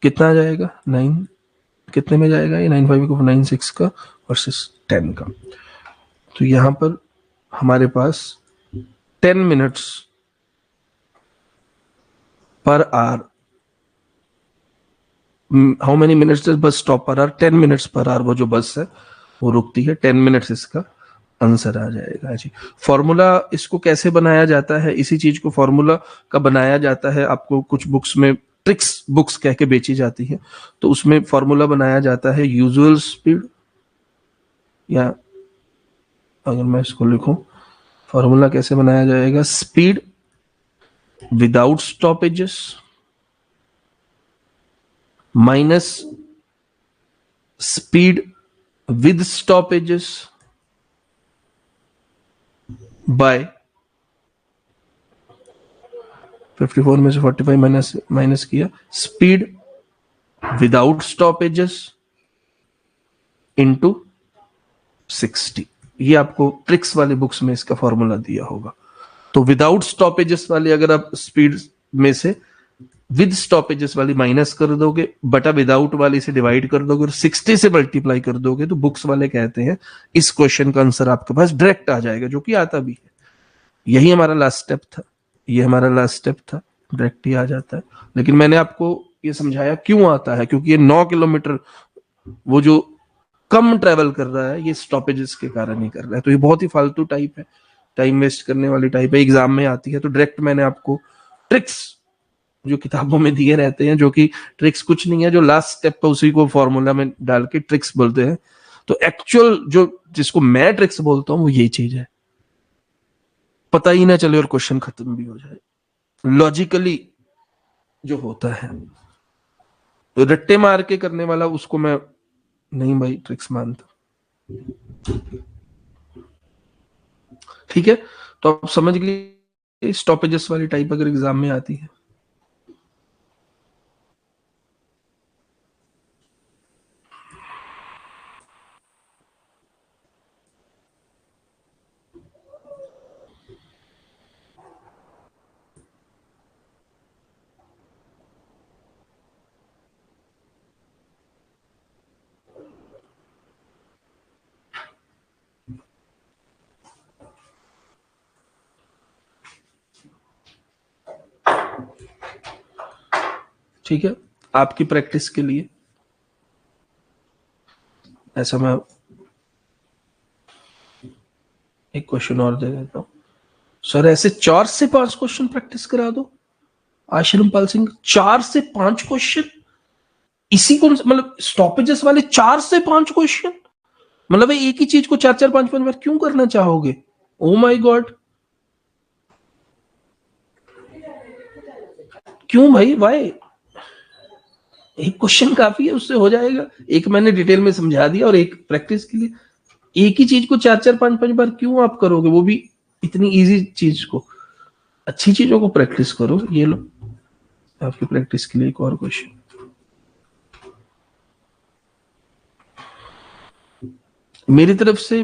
कितना आ जाएगा? 9 कितने में जाएगा ये? 9 5 9 6 का वर्सेस 10 का। तो यहां पर हमारे पास 10 minutes per hour, how many minutes bus stop per hour? 10 minutes per hour वो जो बस है वो रुकती है, 10 मिनट्स इसका आंसर आ जाएगा जी। फॉर्मूला इसको कैसे बनाया जाता है? इसी चीज को फॉर्मूला का बनाया जाता है, आपको कुछ बुक्स में ट्रिक्स बुक्स कह के बेची जाती है, तो उसमें फॉर्मूला बनाया जाता है यूजुअल स्पीड, या अगर मैं इसको लिखूं फॉर्मूला कैसे बनाया जाएगा, speed without stoppages minus speed with stoppages by 54 में से 45 माइनस माइनस किया, स्पीड विदाउट स्टॉपेजेस इनटू 60। ये आपको ट्रिक्स वाली बुक्स में इसका फॉर्मूला दिया होगा। तो विदाउट स्टॉपेजेस वाली अगर आप स्पीड में से विद स्टॉपेजेस वाली माइनस कर दोगे, बटा विदाउट वाली से डिवाइड कर दोगे और 60 से मल्टीप्लाई कर दोगे, तो बुक्स वाले कहते हैं इस क्वेश्चन का आंसर आपके पास डायरेक्ट आ जाएगा, जो कि आता भी है। यही हमारा लास्ट स्टेप था, ये हमारा लास्ट स्टेप था, डायरेक्ट ही आ जाता है। लेकिन मैंने आपको ये समझाया क्यों आता है, क्योंकि ये 9 किलोमीटर वो जो कम ट्रेवल कर रहा है, ये स्टॉपेजेस के कारण ही कर रहा है। तो ये बहुत ही फालतू टाइप है, टाइम वेस्ट करने वाली टाइप है, एग्जाम में आती है। तो डायरेक्ट मैंने आपको ट्रिक्स जो किताबों में दिए रहते हैं, जो कि ट्रिक्स कुछ नहीं है, जो लास्ट स्टेप है उसी को फॉर्मूला में डाल के ट्रिक्स बोलते हैं। तो एक्चुअल जो जिसको मैं ट्रिक्स बोलता हूं वो यही चीज है, पता ही ना चले और क्वेश्चन खत्म भी हो जाए, लॉजिकली जो होता है। तो रट्टे मार के करने वाला उसको मैं नहीं भाई ट्रिक्स मानता। ठीक है, तो आप समझ गए स्टॉपेजेस वाली टाइप अगर एग्जाम में आती है। ठीक है, आपकी प्रैक्टिस के लिए ऐसा मैं एक क्वेश्चन और दे देता हूं। सर ऐसे 4 से 5 क्वेश्चन प्रैक्टिस करा दो आश्रमपाल सिंह, 4 से 5 क्वेश्चन इसी को, मतलब स्टॉपेजेस वाले 4 से 5 क्वेश्चन, मतलब एक ही चीज को 4 4 5 5 बार क्यों करना चाहोगे? ओ माय गॉड, क्यों भाई, वाई? एक क्वेश्चन काफी है, उससे हो जाएगा। एक मैंने डिटेल में समझा दिया और एक प्रैक्टिस के लिए। एक ही चीज को 4 4 5 5 बार क्यों आप करोगे, वो भी इतनी इजी चीज को? अच्छी चीजों को प्रैक्टिस करो। ये लो आपकी प्रैक्टिस के लिए एक और क्वेश्चन। मेरी तरफ से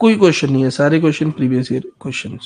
कोई क्वेश्चन नहीं है, सारे क्वेश्चन प्रीवियस ईयर क्वेश्चन।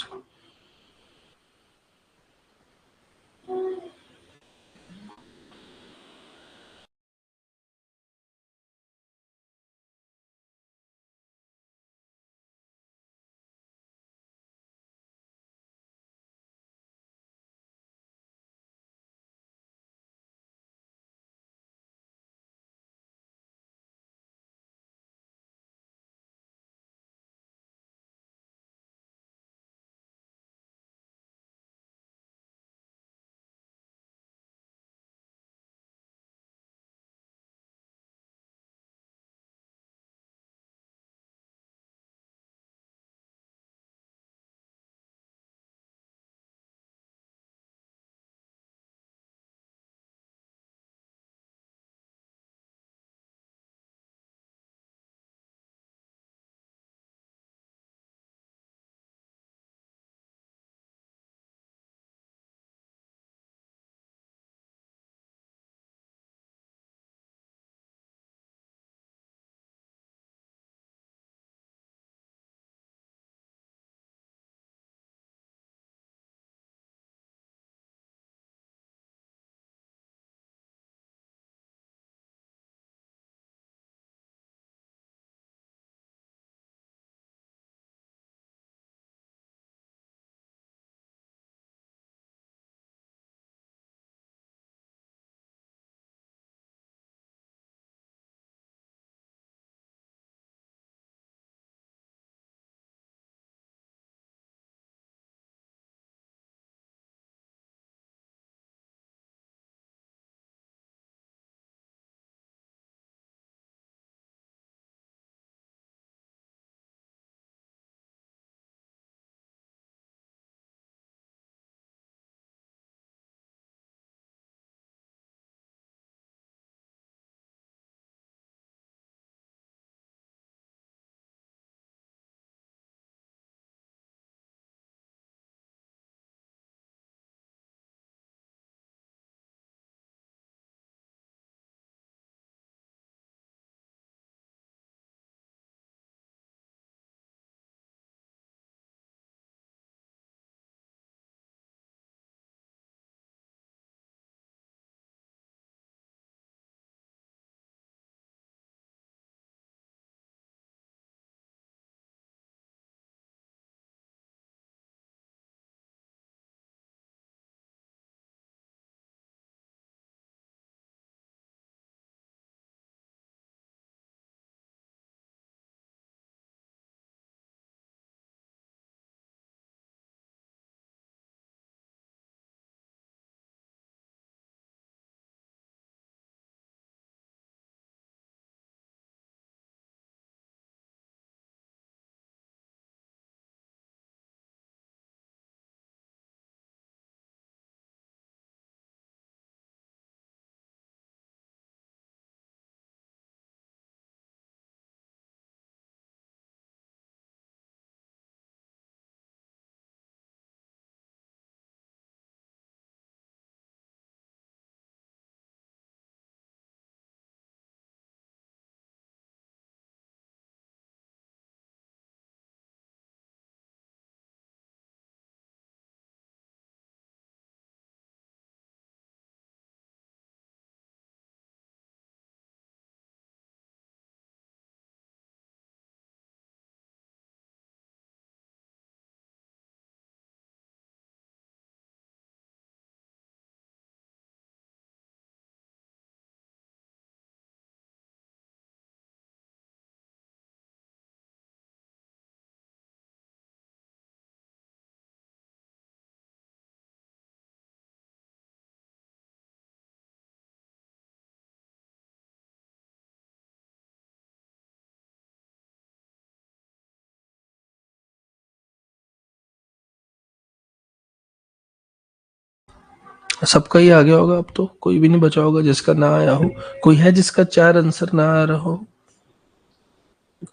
सबका ही आ गया होगा, अब तो कोई भी नहीं बचा होगा जिसका ना आया हो। कोई है जिसका 4 आंसर ना आ रहा हो?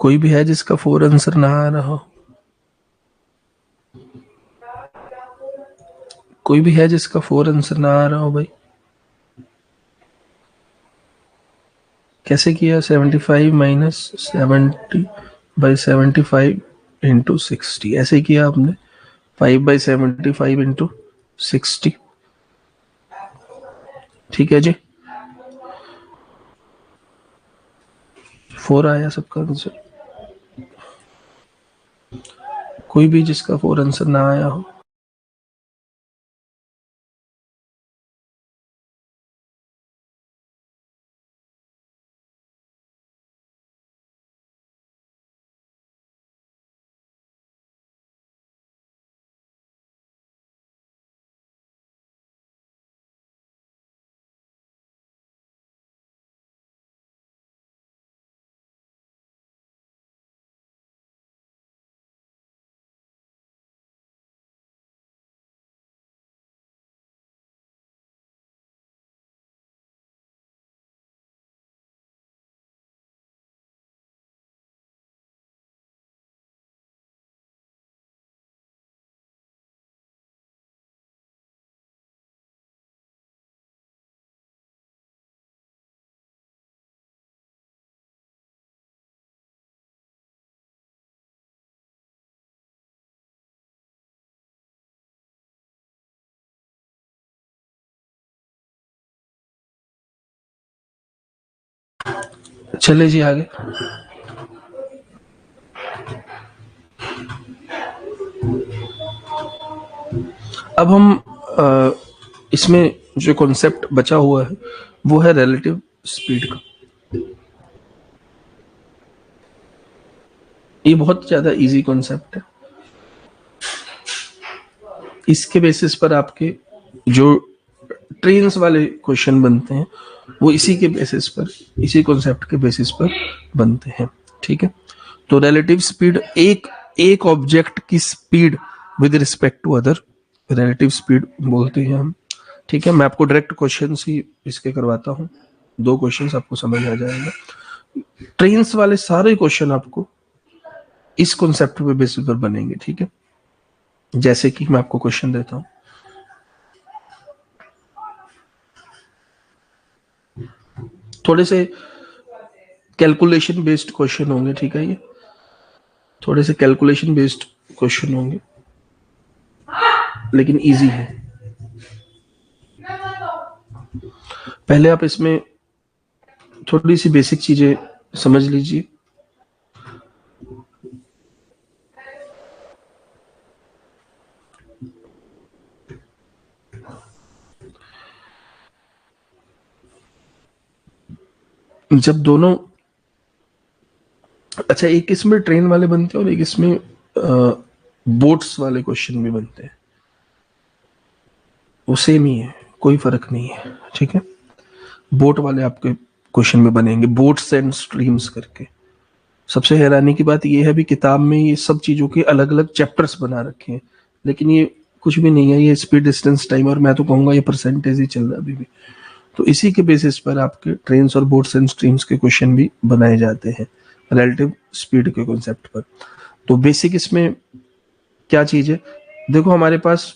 कोई भी है जिसका 4 आंसर ना आ रहा हो? कोई भी है जिसका 4 आंसर ना आ रहा हो भाई? कैसे किया? 75 माइनस 70/75 इंटू 60, ऐसे किया आपने? 5/75 इंटू 60। ठीक है जी, 4 आया सबका आंसर। कोई भी जिसका 4 आंसर ना आया हो? चले जी आगे। अब हम इसमें जो कॉन्सेप्ट बचा हुआ है वो है रिलेटिव स्पीड का। ये बहुत ज्यादा इजी कॉन्सेप्ट है। इसके बेसिस पर आपके जो ट्रेन्स वाले क्वेश्चन बनते हैं वो इसी के बेसिस पर, इसी कॉन्सेप्ट के बेसिस पर बनते हैं। ठीक है, तो रिलेटिव स्पीड एक एक ऑब्जेक्ट की speed with respect to other, relative speed बोलते हैं हम। ठीक है, मैं आपको डायरेक्ट क्वेश्चन ही इसके करवाता हूँ, 2 क्वेश्चन आपको समझ आ जाएगा। ट्रेन्स वाले सारे क्वेश्चन आपको इस कॉन्सेप्ट पे बेसिस पर बनेंगे। ठीक है, जैसे कि मैं आपको क्वेश्चन देता हूँ, थोड़े से कैलकुलेशन बेस्ड क्वेश्चन होंगे। ठीक है, ये थोड़े से कैलकुलेशन बेस्ड क्वेश्चन होंगे, लेकिन इजी है। पहले आप इसमें थोड़ी सी बेसिक चीजें समझ लीजिए। जब दोनों, अच्छा, एक इसमें ट्रेन वाले बनते हैं और एक इसमें बोट्स वाले क्वेश्चन भी बनते हैं, वो सेम ही है, कोई फर्क नहीं है। ठीक है, बोट वाले आपके क्वेश्चन में बनेंगे, बोट्स एंड स्ट्रीम्स करके। सबसे हैरानी की बात यह है भी किताब में ये सब चीजों के अलग अलग चैप्टर्स बना रखे हैं, लेकिन ये कुछ भी नहीं है, ये स्पीड डिस्टेंस टाइम, और मैं तो कहूंगा ये परसेंटेज ही चल रहा है अभी भी। तो इसी के बेसिस पर आपके ट्रेन्स और बोट्स एंड स्ट्रीम्स के क्वेश्चन भी बनाए जाते हैं रिलेटिव स्पीड के कॉन्सेप्ट पर। तो बेसिक इसमें क्या चीज है, देखो हमारे पास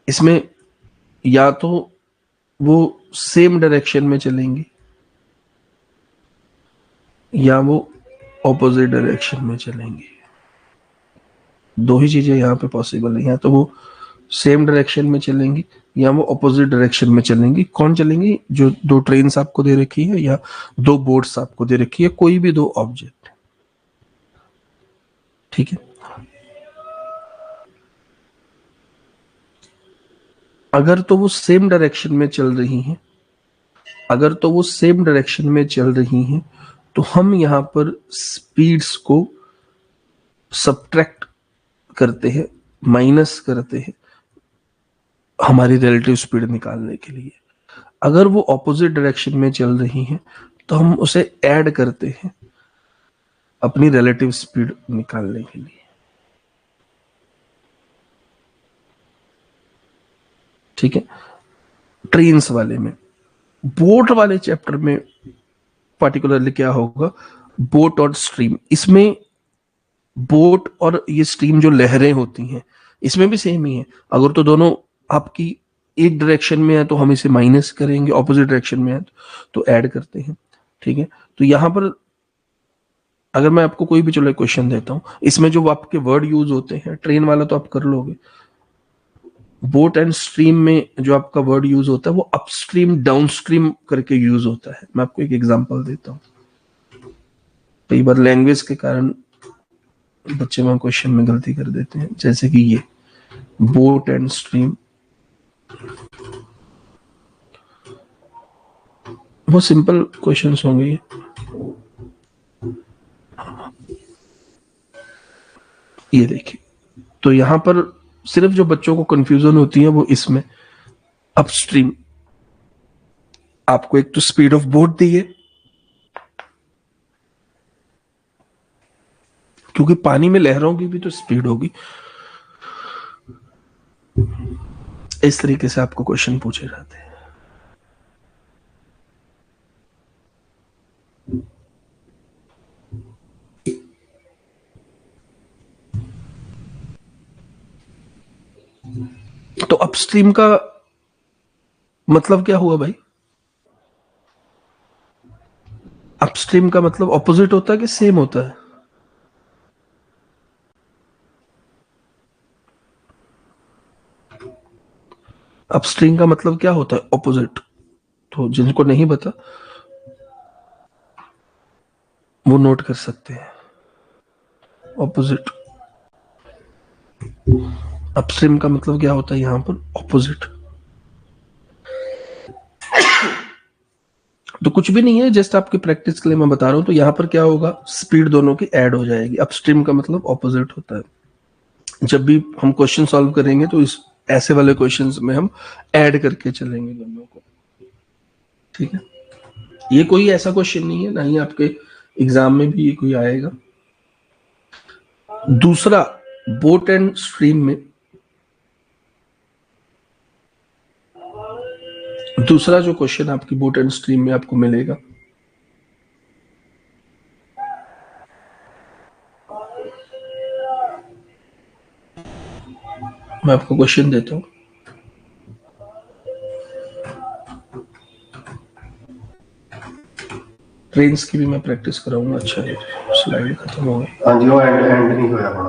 इसमें या तो वो सेम डायरेक्शन में चलेंगी या वो ऑपोजिट डायरेक्शन में चलेंगी। दो ही चीजें यहाँ पे पॉसिबल है, या तो वो सेम डायरेक्शन में चलेंगी या वो ऑपोजिट डायरेक्शन में चलेंगी। कौन चलेंगी? जो 2 ट्रेन्स आपको दे रखी है या 2 बोट्स आपको दे रखी है, कोई भी 2 ऑब्जेक्ट। ठीक है, अगर तो वो सेम डायरेक्शन में चल रही हैं, अगर तो वो सेम डायरेक्शन में चल रही हैं, तो हम यहाँ पर स्पीड्स को सब्ट्रैक्ट करते हैं, माइनस करते हैं हमारी रिलेटिव स्पीड निकालने के लिए। अगर वो ऑपोजिट डायरेक्शन में चल रही हैं तो हम उसे ऐड करते हैं अपनी रिलेटिव स्पीड निकालने के लिए। ठीक है, ट्रेन्स वाले में। बोट वाले चैप्टर में पार्टिकुलरली क्या होगा, बोट और स्ट्रीम। इसमें बोट और ये स्ट्रीम जो लहरें होती हैं, इसमें भी सेम ही है। अगर तो दोनों आपकी एक डायरेक्शन में है तो हम इसे माइनस करेंगे, ऑपोजिट डायरेक्शन में है तो ऐड करते हैं, ठीक है। तो यहां पर अगर मैं आपको कोई भी चलो क्वेश्चन देता हूं, इसमें जो आपके वर्ड यूज होते हैं, ट्रेन वाला तो आप कर लोगे, बोट एंड स्ट्रीम में जो आपका वर्ड यूज होता है वो अपस्ट्रीम डाउनस्ट्रीम करके यूज होता है। मैं आपको एक एग्जांपल देता हूं। कई बार लैंग्वेज के कारण बच्चे वहां क्वेश्चन में गलती कर देते हैं, जैसे कि ये बोट एंड स्ट्रीम, वो सिंपल क्वेश्चंस होंगे ये देखिए। तो यहां पर सिर्फ जो बच्चों को कंफ्यूजन होती है वो इसमें अपस्ट्रीम, आपको एक तो स्पीड ऑफ बोट दी है, क्योंकि पानी में लहरों की भी तो स्पीड होगी। इस तरीके से आपको क्वेश्चन पूछे जाते हैं। तो अपस्ट्रीम का मतलब क्या हुआ भाई? अपस्ट्रीम का मतलब ऑपोजिट होता है कि सेम होता है? अपस्ट्रीम का मतलब क्या होता है? ऑपोजिट। तो जिनको नहीं पता वो नोट कर सकते हैं, ऑपोजिट। अपस्ट्रीम का मतलब क्या होता है यहां पर? ऑपोजिट। तो कुछ भी नहीं है, जस्ट आपकी प्रैक्टिस के लिए मैं बता रहा हूं। तो यहां पर क्या होगा, स्पीड दोनों की ऐड हो जाएगी। अपस्ट्रीम का मतलब ऑपोजिट होता है। जब भी हम क्वेश्चन सॉल्व करेंगे तो इस ऐसे वाले क्वेश्चंस में हम ऐड करके चलेंगे दोनों को, ठीक है। ये कोई ऐसा क्वेश्चन नहीं है, ना ही आपके एग्जाम में भी ये कोई आएगा। दूसरा, बोट एंड स्ट्रीम में दूसरा जो क्वेश्चन आपकी बोट एंड स्ट्रीम में आपको मिलेगा, मैं आपको क्वेश्चन देता हूं। ट्रेन्स की भी मैं प्रैक्टिस कराऊंगा। अच्छा, स्लाइड खत्म हो गई। हाँ जी, वो एंड नहीं होया।